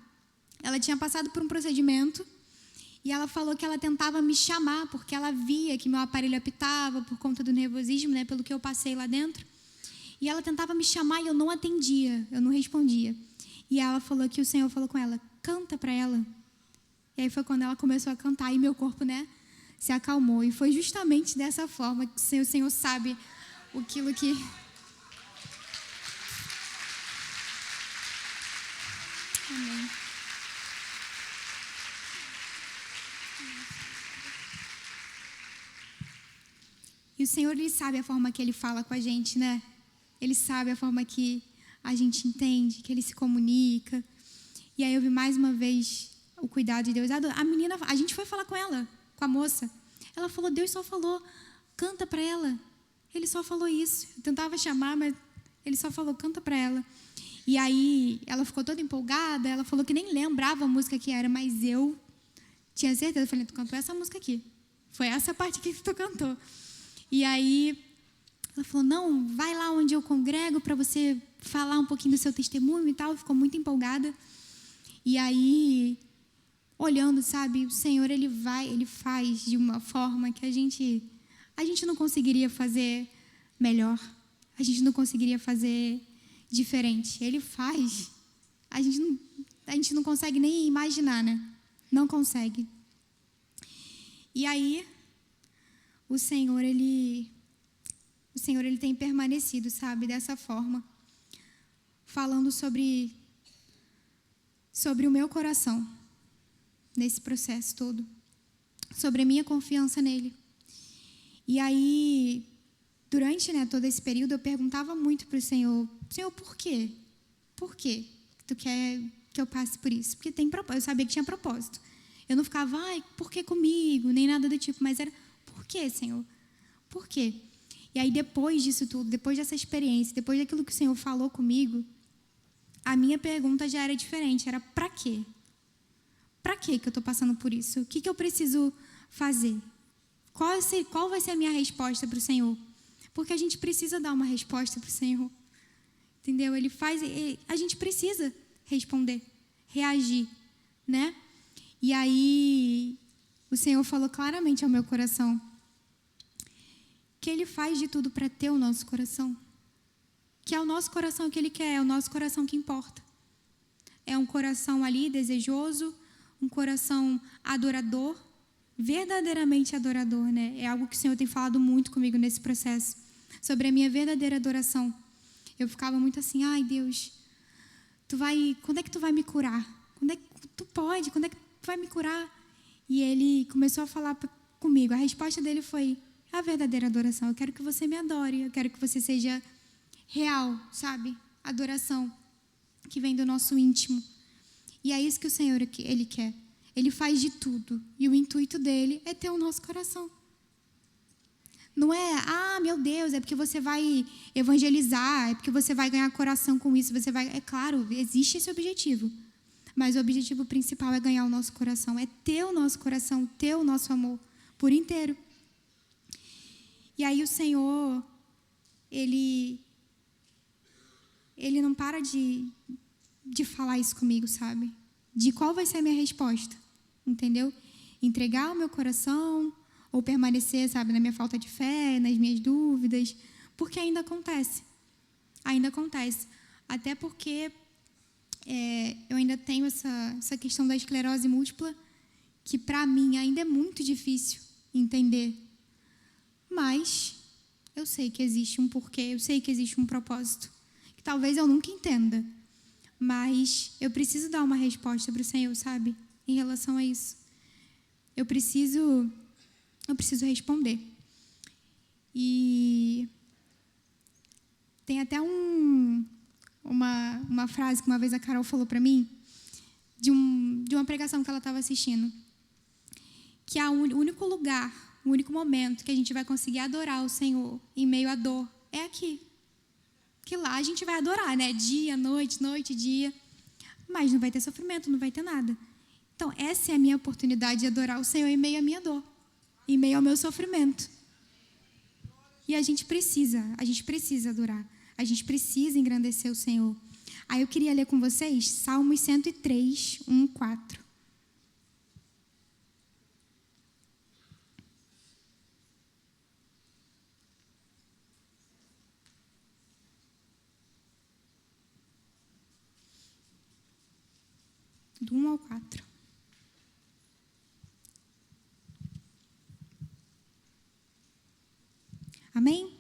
ela tinha passado por um procedimento e ela falou que ela tentava me chamar, porque ela via que meu aparelho apitava por conta do nervosismo, né, pelo que eu passei lá dentro. E ela tentava me chamar e eu não atendia, eu não respondia. E ela falou que o Senhor falou com ela, canta para ela. E aí foi quando ela começou a cantar e meu corpo, né, se acalmou. E foi justamente dessa forma que o Senhor sabe aquilo que... Amém. E o Senhor, Ele sabe a forma que Ele fala com a gente, né? Ele sabe a forma que a gente entende, que Ele se comunica. E aí eu vi mais uma vez o cuidado de Deus. A menina, a gente foi falar com ela, com a moça. Ela falou, Deus só falou, canta para ela. Ele só falou isso. Eu tentava chamar, mas Ele só falou, canta para ela. E aí ela ficou toda empolgada, ela falou que nem lembrava a música que era, mas eu tinha certeza. Eu falei, tu cantou essa música aqui. Foi essa parte que tu cantou. E aí ela falou, não, vai lá onde eu congrego para você falar um pouquinho do seu testemunho e tal. Ficou muito empolgada. E aí, olhando, sabe, o Senhor, Ele faz de uma forma que a gente não conseguiria fazer melhor. A gente não conseguiria fazer diferente. Ele faz. A gente não consegue nem imaginar, né? Não consegue. E aí, o Senhor, ele tem permanecido, sabe, dessa forma, falando sobre o meu coração, nesse processo todo, sobre a minha confiança nele. E aí, durante, né, todo esse período, eu perguntava muito para o Senhor, por quê? Por quê tu quer que eu passe por isso? Porque tem propósito, eu sabia que tinha propósito. Eu não ficava, por que comigo? Nem nada do tipo, mas era, por quê, Senhor? Por quê? E aí, depois disso tudo, depois dessa experiência, depois daquilo que o Senhor falou comigo, a minha pergunta já era diferente, era para quê? Para quê que eu estou passando por isso? O que eu preciso fazer? Qual vai ser a minha resposta para o Senhor? Porque a gente precisa dar uma resposta para o Senhor. Entendeu? A gente precisa responder, reagir. né? E aí o Senhor falou claramente ao meu coração que Ele faz de tudo para ter o nosso coração. Que é o nosso coração que Ele quer, é o nosso coração que importa. É um coração ali desejoso, um coração adorador, verdadeiramente adorador, né? É algo que o Senhor tem falado muito comigo nesse processo, sobre a minha verdadeira adoração. Eu ficava muito assim, ai Deus, quando é que tu vai me curar? Quando é que quando é que tu vai me curar? E Ele começou a falar comigo, a resposta dele foi, a verdadeira adoração, eu quero que você me adore, eu quero que você seja real, sabe? Adoração que vem do nosso íntimo. E é isso que o Senhor Ele quer. Ele faz de tudo. E o intuito dele é ter o nosso coração. Não é, meu Deus, é porque você vai evangelizar, é porque você vai ganhar coração com isso. É claro, existe esse objetivo. Mas o objetivo principal é ganhar o nosso coração. É ter o nosso coração, ter o nosso amor por inteiro. E aí o Senhor, Ele não para de falar isso comigo, sabe? De qual vai ser a minha resposta, entendeu? Entregar o meu coração ou permanecer, sabe, na minha falta de fé, nas minhas dúvidas, porque ainda acontece. Ainda acontece. Até porque eu ainda tenho essa questão da esclerose múltipla, que para mim ainda é muito difícil entender. Mas eu sei que existe um porquê, eu sei que existe um propósito. Talvez eu nunca entenda, mas eu preciso dar uma resposta para o Senhor, sabe? Em relação a isso. Eu preciso responder. E tem até uma frase que uma vez a Carol falou para mim, de uma pregação que ela estava assistindo, que o único lugar, o único momento que a gente vai conseguir adorar o Senhor em meio à dor é aqui. Que lá a gente vai adorar, né? Dia, noite, dia. Mas não vai ter sofrimento, não vai ter nada. Então, essa é a minha oportunidade de adorar o Senhor em meio à minha dor, em meio ao meu sofrimento. E a gente precisa adorar. A gente precisa engrandecer o Senhor. Aí eu queria ler com vocês Salmos 103, 1, 4. Do 1 ao 4. Amém?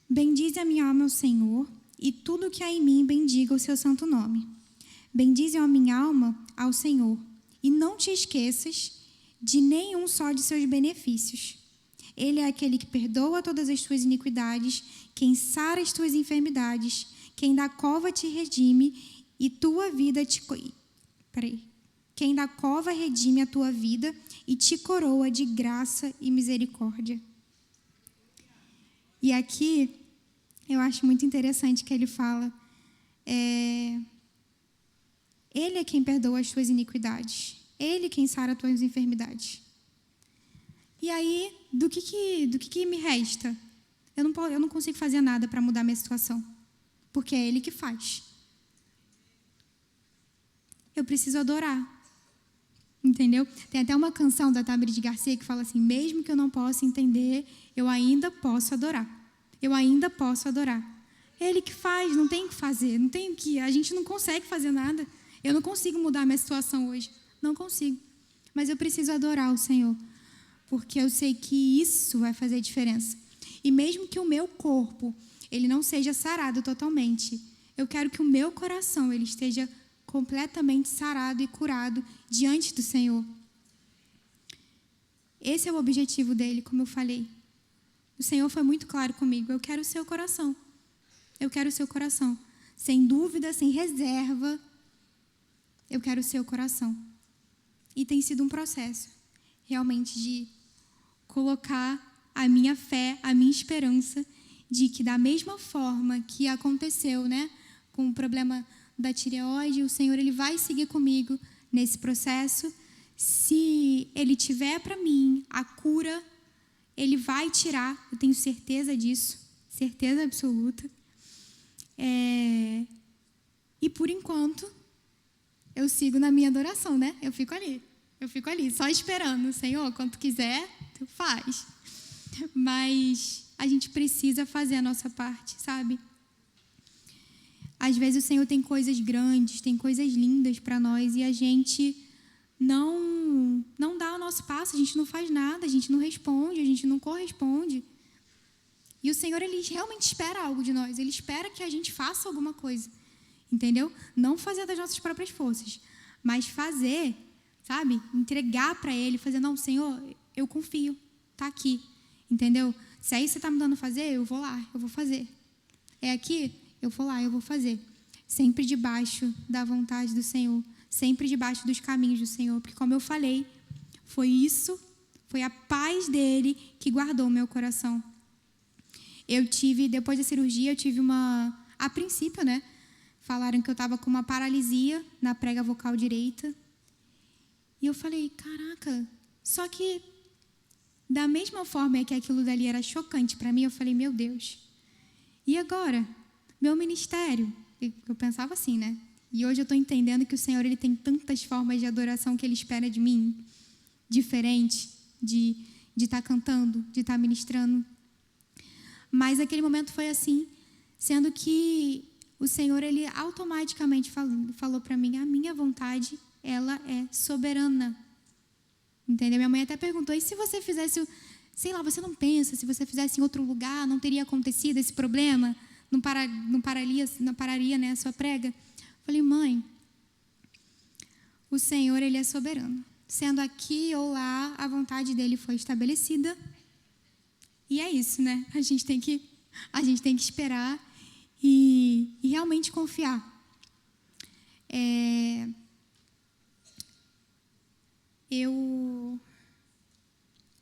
Bendize a minha alma ao Senhor, e tudo que há em mim bendiga o seu santo nome. Bendize a minha alma ao Senhor, e não te esqueças de nenhum só de seus benefícios. Ele é aquele que perdoa todas as tuas iniquidades, quem sara as tuas enfermidades, quem da cova te redime e tua vida Quem da cova redime a tua vida e te coroa de graça e misericórdia. E aqui eu acho muito interessante que ele fala, Ele é quem perdoa as tuas iniquidades, Ele é quem sara as tuas enfermidades. E aí, do que me resta? Eu não consigo fazer nada para mudar minha situação, porque é Ele que faz. Eu preciso adorar, entendeu? Tem até uma canção da Thamiri de Garcia que fala assim, mesmo que eu não possa entender, eu ainda posso adorar. Eu ainda posso adorar. É Ele que faz, não tem o que fazer, a gente não consegue fazer nada. Eu não consigo mudar a minha situação hoje, não consigo. Mas eu preciso adorar o Senhor, porque eu sei que isso vai fazer diferença. E mesmo que o meu corpo, ele não seja sarado totalmente, eu quero que o meu coração, ele esteja completamente sarado e curado diante do Senhor. Esse é o objetivo dele, como eu falei. O Senhor foi muito claro comigo. Eu quero o seu coração. Eu quero o seu coração. Sem dúvida, sem reserva. Eu quero o seu coração. E tem sido um processo, realmente, de colocar a minha fé, a minha esperança, de que da mesma forma que aconteceu, né, com o problema da tireoide, o Senhor, ele vai seguir comigo nesse processo. Se Ele tiver para mim a cura, Ele vai tirar, eu tenho certeza disso, certeza absoluta. E por enquanto, eu sigo na minha adoração, né? Eu fico ali, só esperando. Senhor, quando tu quiser, tu faz. Mas a gente precisa fazer a nossa parte, sabe? Às vezes o Senhor tem coisas grandes, tem coisas lindas para nós e a gente não dá o nosso passo, a gente não faz nada, a gente não responde, a gente não corresponde. E o Senhor, Ele realmente espera algo de nós, Ele espera que a gente faça alguma coisa, entendeu? Não fazer das nossas próprias forças, mas fazer, sabe? Entregar para Ele, fazer, não, Senhor, eu confio, tá aqui, entendeu? Se aí você está me dando a fazer, eu vou lá, eu vou fazer. É aqui, eu vou lá, eu vou fazer. Sempre debaixo da vontade do Senhor, sempre debaixo dos caminhos do Senhor, porque como eu falei, foi a paz dele que guardou o meu coração. Depois da cirurgia, a princípio, né, falaram que eu estava com uma paralisia na prega vocal direita. E eu falei, caraca, só que da mesma forma que aquilo dali era chocante para mim, eu falei, meu Deus, e agora? Meu ministério? Eu pensava assim, né? E hoje eu estou entendendo que o Senhor, Ele tem tantas formas de adoração que Ele espera de mim, diferente de estar cantando, de estar ministrando. Mas aquele momento foi assim, sendo que o Senhor, Ele automaticamente falou para mim, a minha vontade, ela é soberana. Entendeu? Minha mãe até perguntou, e se você fizesse, sei lá, você não pensa, se você fizesse em outro lugar, não teria acontecido esse problema? Não pararia, né, a sua prega? Eu falei, mãe, o Senhor, Ele é soberano. Sendo aqui ou lá, a vontade dEle foi estabelecida. E é isso, né? A gente tem que esperar e realmente confiar.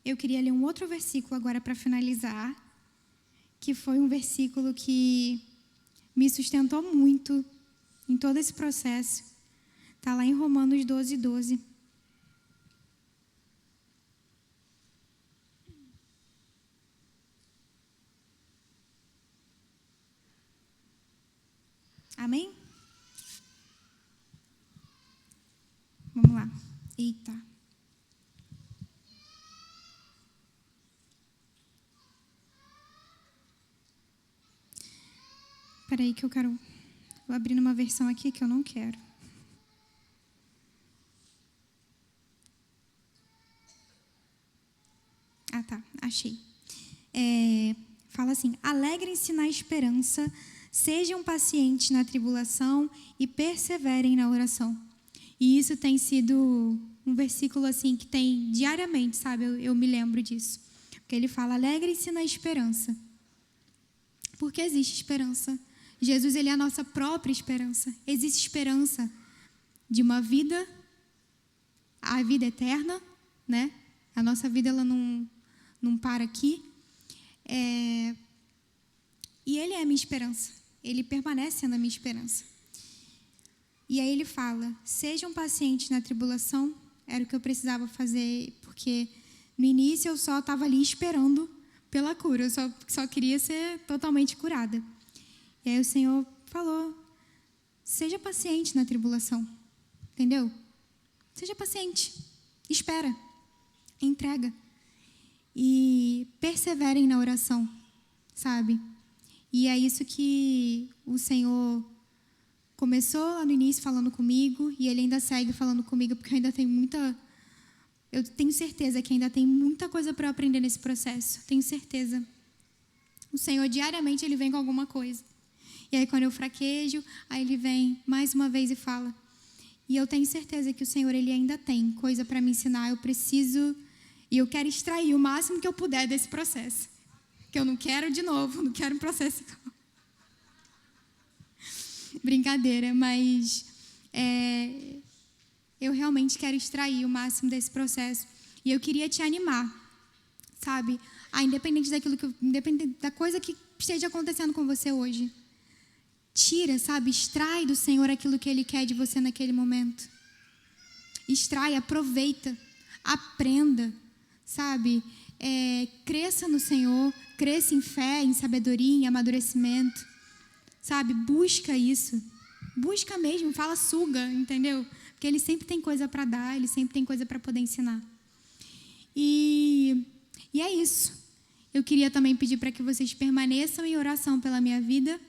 Eu queria ler um outro versículo agora para finalizar, que foi um versículo que me sustentou muito em todo esse processo. Está lá em Romanos 12:12. Amém? Vamos lá. Eita. Espera aí que eu quero... Vou abrir uma versão aqui que eu não quero. Ah, tá. Achei. Fala assim, alegrem-se na esperança, sejam pacientes na tribulação e perseverem na oração. E isso tem sido um versículo assim que tem diariamente, sabe? Eu me lembro disso. Porque ele fala, alegrem-se na esperança. Porque existe esperança. Jesus, Ele é a nossa própria esperança. Existe esperança de uma vida, a vida eterna, né? A nossa vida, ela não para aqui. E Ele é a minha esperança. Ele permanece sendo a minha esperança. E aí Ele fala, sejam pacientes na tribulação. Era o que eu precisava fazer, porque no início eu só estava ali esperando pela cura. Eu só queria ser totalmente curada. E aí o Senhor falou, seja paciente na tribulação, entendeu? Seja paciente, espera, entrega e perseverem na oração, sabe? E é isso que o Senhor começou lá no início falando comigo e Ele ainda segue falando comigo, porque eu tenho certeza que ainda tem muita coisa para eu aprender nesse processo, tenho certeza. O Senhor diariamente Ele vem com alguma coisa. E aí quando eu fraquejo, aí Ele vem mais uma vez e fala. E eu tenho certeza que o Senhor, Ele ainda tem coisa para me ensinar. Eu preciso, e eu quero extrair o máximo que eu puder desse processo. Que eu não quero de novo, não quero um processo igual. Brincadeira, mas eu realmente quero extrair o máximo desse processo. E eu queria te animar, sabe? Independente da coisa que esteja acontecendo com você hoje. Tira, sabe? Extrai do Senhor aquilo que Ele quer de você naquele momento. Extrai, aproveita, aprenda, sabe? Cresça no Senhor, cresça em fé, em sabedoria, em amadurecimento, sabe? Busca isso, Busca mesmo, fala, suga, entendeu? Porque ele sempre tem coisa para dar, ele sempre tem coisa para poder ensinar. E é isso. Eu queria também pedir para que vocês permaneçam em oração pela minha vida,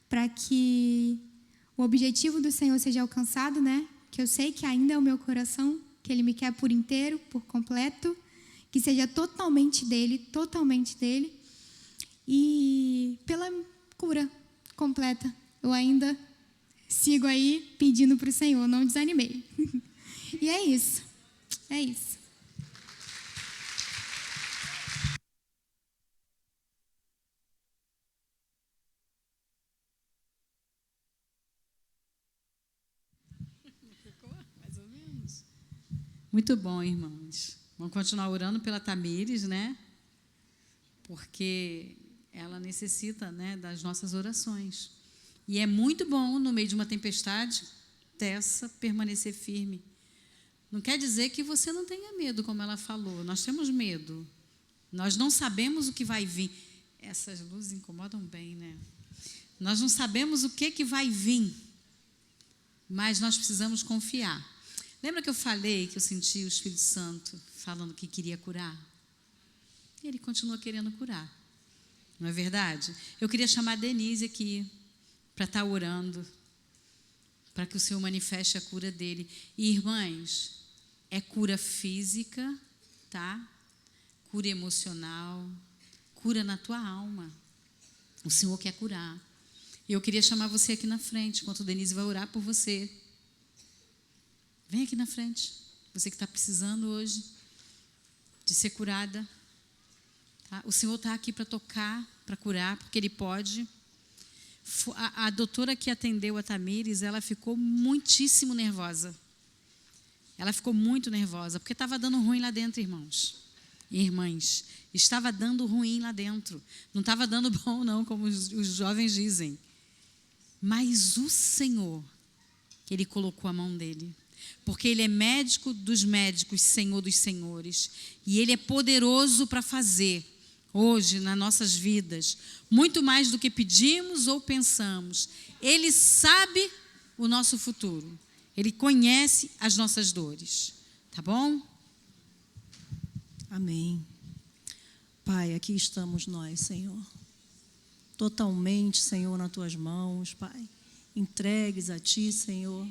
para que o objetivo do Senhor seja alcançado, né? Que eu sei que ainda é o meu coração, que Ele me quer por inteiro, por completo, que seja totalmente dele, e pela cura completa. Eu ainda sigo aí pedindo para o Senhor, não desanimei. E é isso. Muito bom, irmãos. Vamos continuar orando pela Tamires, né? Porque ela necessita, né, das nossas orações. E é muito bom, no meio de uma tempestade dessa, permanecer firme. Não quer dizer que você não tenha medo, como ela falou. Nós temos medo. Nós não sabemos o que vai vir. Essas luzes incomodam bem, né? Nós não sabemos o que vai vir, mas nós precisamos confiar. Lembra que eu falei que eu senti o Espírito Santo falando que queria curar? Ele continua querendo curar. Não é verdade? Eu queria chamar a Denise aqui para estar orando, para que o Senhor manifeste a cura dele. E, irmãs, é cura física, tá? Cura emocional, cura na tua alma. O Senhor quer curar. E eu queria chamar você aqui na frente, enquanto a Denise vai orar por você. Vem aqui na frente, você que está precisando hoje de ser curada. Tá? O Senhor está aqui para tocar, para curar, porque Ele pode. A doutora que atendeu a Tamires, ela ficou muitíssimo nervosa. Ela ficou muito nervosa, porque estava dando ruim lá dentro, irmãos e irmãs. Estava dando ruim lá dentro. Não estava dando bom, não, como os jovens dizem. Mas o Senhor, Ele colocou a mão dele. Porque Ele é médico dos médicos, Senhor dos senhores. E Ele é poderoso para fazer, hoje, nas nossas vidas, muito mais do que pedimos ou pensamos. Ele sabe o nosso futuro. Ele conhece as nossas dores. Tá bom? Amém. Pai, aqui estamos nós, Senhor. Totalmente, Senhor, nas Tuas mãos, Pai. Entregues a Ti, Senhor.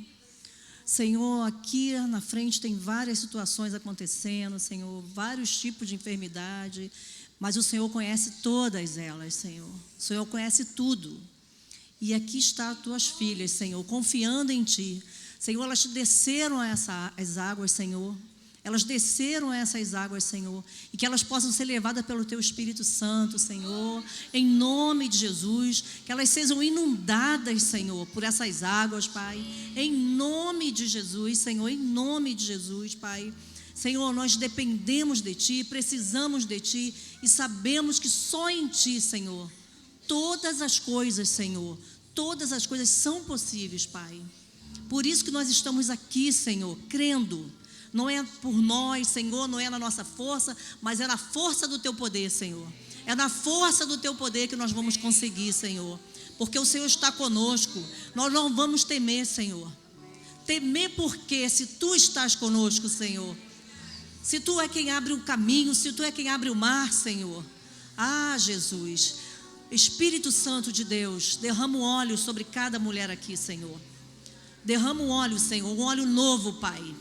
Senhor, aqui na frente tem várias situações acontecendo, Senhor, vários tipos de enfermidade, mas o Senhor conhece todas elas, Senhor. O Senhor conhece tudo. E aqui estão as Tuas filhas, Senhor, confiando em Ti. Senhor, elas desceram as águas, Senhor. Elas desceram essas águas, Senhor, e que elas possam ser levadas pelo Teu Espírito Santo, Senhor, em nome de Jesus, que elas sejam inundadas, Senhor, por essas águas, Pai, em nome de Jesus, Senhor, em nome de Jesus, Pai. Senhor, nós dependemos de Ti, precisamos de Ti e sabemos que só em Ti, Senhor, todas as coisas, Senhor, todas as coisas são possíveis, Pai. Por isso que nós estamos aqui, Senhor, crendo. Não é por nós, Senhor, não é na nossa força, mas é na força do Teu poder, Senhor. É na força do Teu poder que nós vamos conseguir, Senhor. Porque o Senhor está conosco. Nós não vamos temer, Senhor. Temer porque se Tu estás conosco, Senhor. Se Tu é quem abre o caminho, se Tu é quem abre o mar, Senhor. Ah, Jesus. Espírito Santo de Deus, derrama o óleo sobre cada mulher aqui, Senhor. Derrama o óleo, Senhor, um óleo novo, Pai.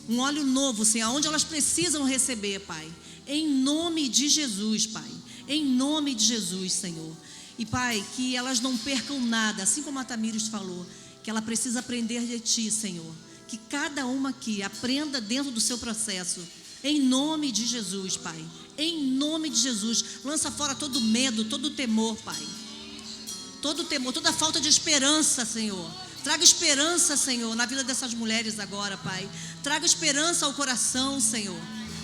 Um óleo novo, Senhor, onde elas precisam receber, Pai. Em nome de Jesus, Pai. Em nome de Jesus, Senhor. E, Pai, que elas não percam nada, assim como a Tamires falou, que ela precisa aprender de Ti, Senhor. Que cada uma aqui aprenda dentro do seu processo. Em nome de Jesus, Pai. Em nome de Jesus. Lança fora todo medo, todo temor, Pai. Todo temor, toda falta de esperança, Senhor. Traga esperança, Senhor, na vida dessas mulheres agora, Pai. Traga esperança ao coração, Senhor.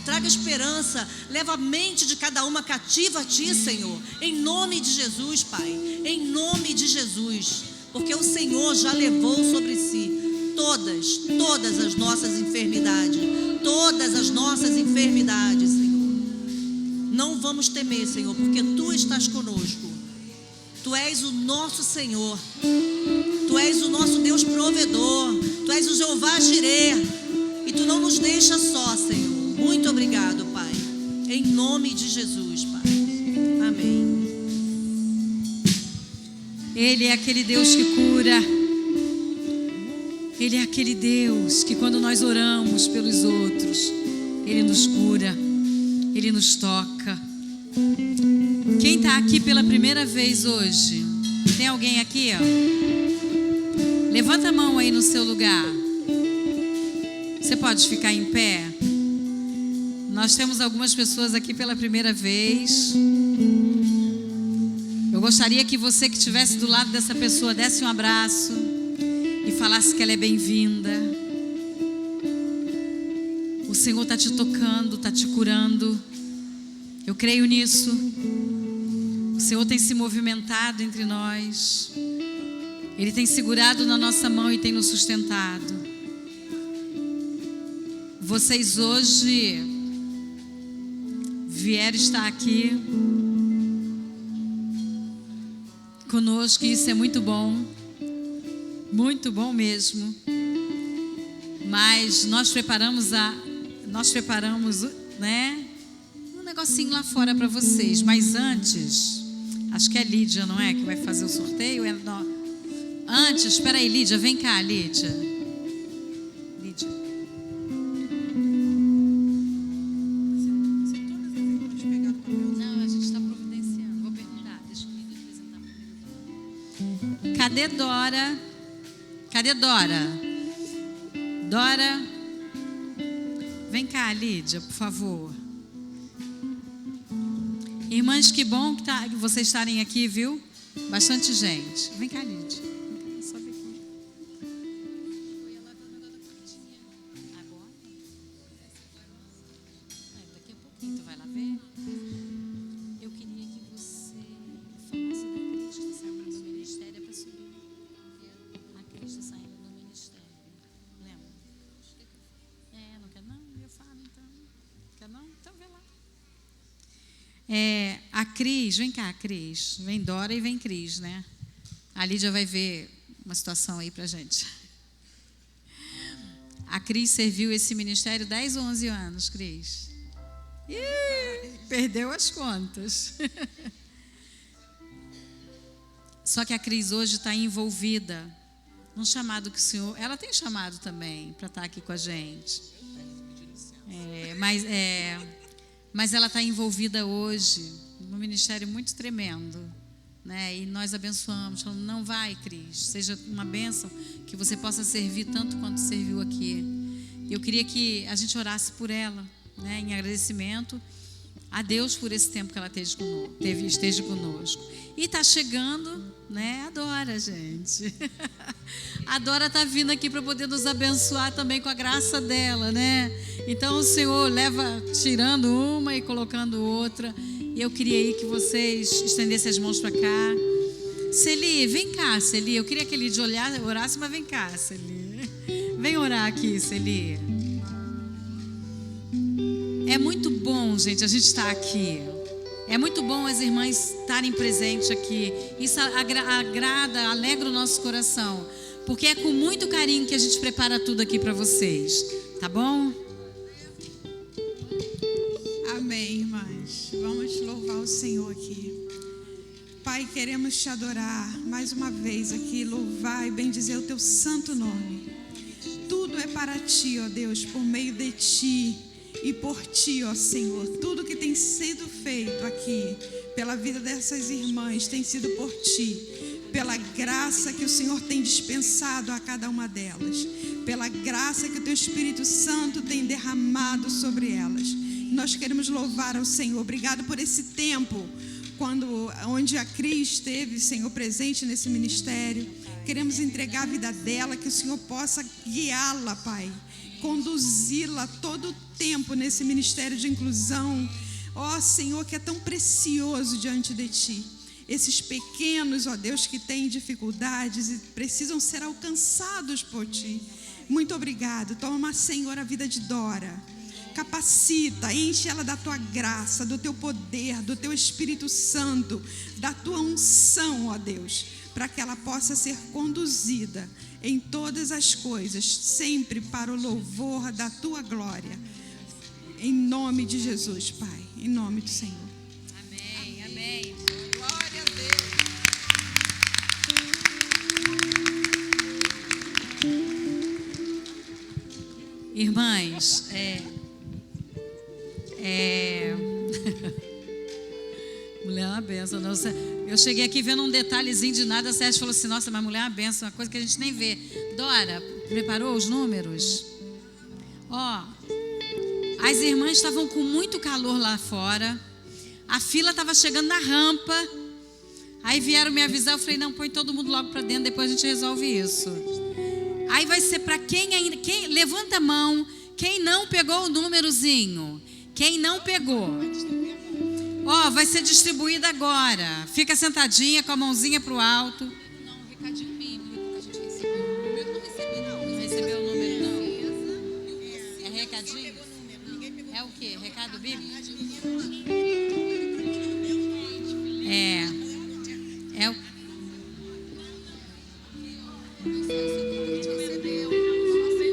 Traga esperança. Leva a mente de cada uma cativa a Ti, Senhor. Em nome de Jesus, Pai. Em nome de Jesus. Porque o Senhor já levou sobre si todas as nossas enfermidades. Todas as nossas enfermidades, Senhor. Não vamos temer, Senhor, porque Tu estás conosco. Tu és o nosso Senhor. Tu és o nosso Deus provedor. Tu és o Jeová Jireh. E Tu não nos deixa só, Senhor. Muito obrigado, Pai. Em nome de Jesus, Pai. Amém. Ele é aquele Deus que cura. Ele é aquele Deus que quando nós oramos pelos outros, Ele nos cura, Ele nos toca. Quem está aqui pela primeira vez hoje? Tem alguém aqui? Ó? Levanta a mão aí no seu lugar. Você pode ficar em pé? Nós temos algumas pessoas aqui pela primeira vez. Eu gostaria que você que estivesse do lado dessa pessoa desse um abraço e falasse que ela é bem-vinda. O Senhor está te tocando, está te curando. Eu creio nisso. O Senhor tem se movimentado entre nós. Ele tem segurado na nossa mão e tem nos sustentado. Vocês hoje vieram estar aqui conosco, e isso é muito bom mesmo. Mas nós preparamos, né, um negocinho lá fora para vocês. Mas antes, acho que é Lídia, não é, que vai fazer o sorteio? Antes, espera aí, Lídia, vem cá, Lídia. Lídia. Não, a gente está providenciando. Vou perguntar, deixa eu me apresentar primeiro. Cadê Dora? Cadê Dora? Dora, vem cá, Lídia, por favor. Irmãs, que bom que vocês estarem aqui, viu? Bastante gente. Vem cá, Lídia. Vem cá, sobe aqui. Eu ia lavar o negócio da cortina. Agora? Daqui a pouquinho tu vai lá ver. Eu queria que você falasse da Cris que saiu do ministério para subir. A Cris está saindo do ministério. Lembra? Não quer não? Eu falo então. Quer não? Então vê lá. A Cris, vem cá, Cris. Vem Dora e vem Cris, né? A Lídia vai ver uma situação aí pra gente. A Cris serviu esse ministério 10 ou 11 anos, Cris. Perdeu as contas. Só que a Cris hoje está envolvida num chamado que o Senhor... Ela tem chamado também para estar aqui com a gente. Mas ela está envolvida hoje num ministério muito tremendo, né? E nós abençoamos, falando, não vai, Cris, seja uma bênção, que você possa servir tanto quanto serviu aqui. Eu queria que a gente orasse por ela, né? Em agradecimento a Deus por esse tempo que ela esteja conosco. E está chegando, né? A Dora, gente. A Dora está vindo aqui para poder nos abençoar também com a graça dela, né? Então o Senhor leva tirando uma e colocando outra. E eu queria aí que vocês estendessem as mãos para cá. Celi, vem cá, Celi. Eu queria que ele orasse, mas vem cá, Celi. Vem orar aqui, Celi. É muito bom, gente, a gente estar aqui. É muito bom as irmãs estarem presentes aqui. Isso agrada, alegra o nosso coração. Porque é com muito carinho que a gente prepara tudo aqui para vocês. Tá bom? Amém, irmãs. Vamos louvar o Senhor aqui. Pai, queremos te adorar mais uma vez aqui, louvar e bendizer o teu santo nome. Tudo é para ti, ó Deus, por meio de ti e por ti, ó Senhor. Tudo que tem sido feito aqui pela vida dessas irmãs tem sido por ti, pela graça que o Senhor tem dispensado a cada uma delas, pela graça que o teu Espírito Santo tem derramado sobre elas. Nós queremos louvar ao Senhor. Obrigado por esse tempo onde a Cris esteve, Senhor, presente nesse ministério. Queremos entregar a vida dela, que o Senhor possa guiá-la, Pai, conduzi-la todo o tempo nesse ministério de inclusão. Ó Senhor, que é tão precioso diante de ti. Esses pequenos, ó Deus, que têm dificuldades e precisam ser alcançados por ti. Muito obrigado. Toma, Senhor, a vida de Dora. Capacita, enche ela da tua graça, do teu poder, do teu Espírito Santo, da tua unção, ó Deus. para que ela possa ser conduzida em todas as coisas, sempre para o louvor da tua glória. Em nome de Jesus, Pai, em nome do Senhor. Amém, amém. Glória a Deus. Irmãs, mulher é uma benção. Não? Eu cheguei aqui vendo um detalhezinho de nada, a Sérgio falou assim, nossa, mas mulher é uma benção, uma coisa que a gente nem vê. Dora, preparou os números? Ó, as irmãs estavam com muito calor lá fora, a fila estava chegando na rampa, aí vieram me avisar, eu falei, não, põe todo mundo logo para dentro, depois a gente resolve isso. Aí vai ser para quem ainda, levanta a mão, quem não pegou o númerozinho, quem não pegou. Ó, vai ser distribuído agora. Fica sentadinha com a mãozinha pro alto. Não, um recadinho bíblico que a gente recebeu. O número não recebi, não. Não recebeu o número, não? É recadinho? É o quê? Recado bíblico? É o...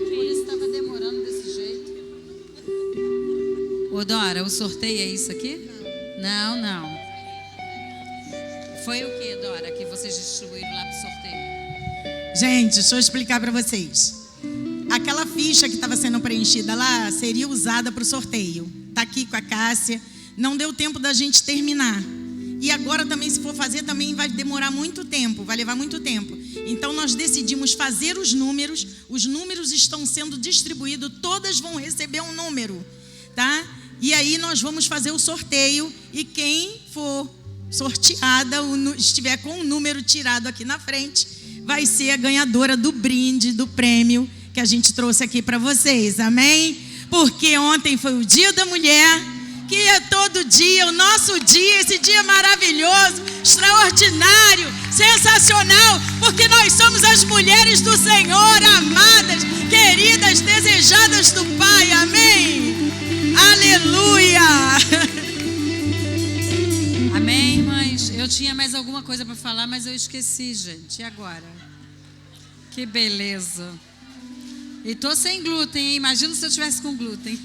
Por isso estava demorando desse jeito. Ô, Dora, o sorteio é isso aqui? Não, não. Foi o que, Dora, que vocês distribuíram lá para o sorteio? Gente, deixa eu explicar para vocês. Aquela ficha que estava sendo preenchida lá seria usada para o sorteio. Está aqui com a Cássia. Não deu tempo da gente terminar. E agora também, se for fazer, também vai demorar muito tempo, vai levar muito tempo. Então nós decidimos fazer os números estão sendo distribuídos, todas vão receber um número, tá? E aí nós vamos fazer o sorteio e quem for sorteada, estiver com o número tirado aqui na frente, vai ser a ganhadora do brinde, do prêmio que a gente trouxe aqui para vocês, amém? Porque ontem foi o Dia da Mulher, que é todo dia, o nosso dia, esse dia maravilhoso, extraordinário, sensacional, porque nós somos as mulheres do Senhor, amadas, queridas, desejadas do Pai, amém? Aleluia! Amém, irmãs? Eu tinha mais alguma coisa para falar, mas eu esqueci, gente. E agora? Que beleza. E tô sem glúten, hein? Imagina se eu tivesse com glúten.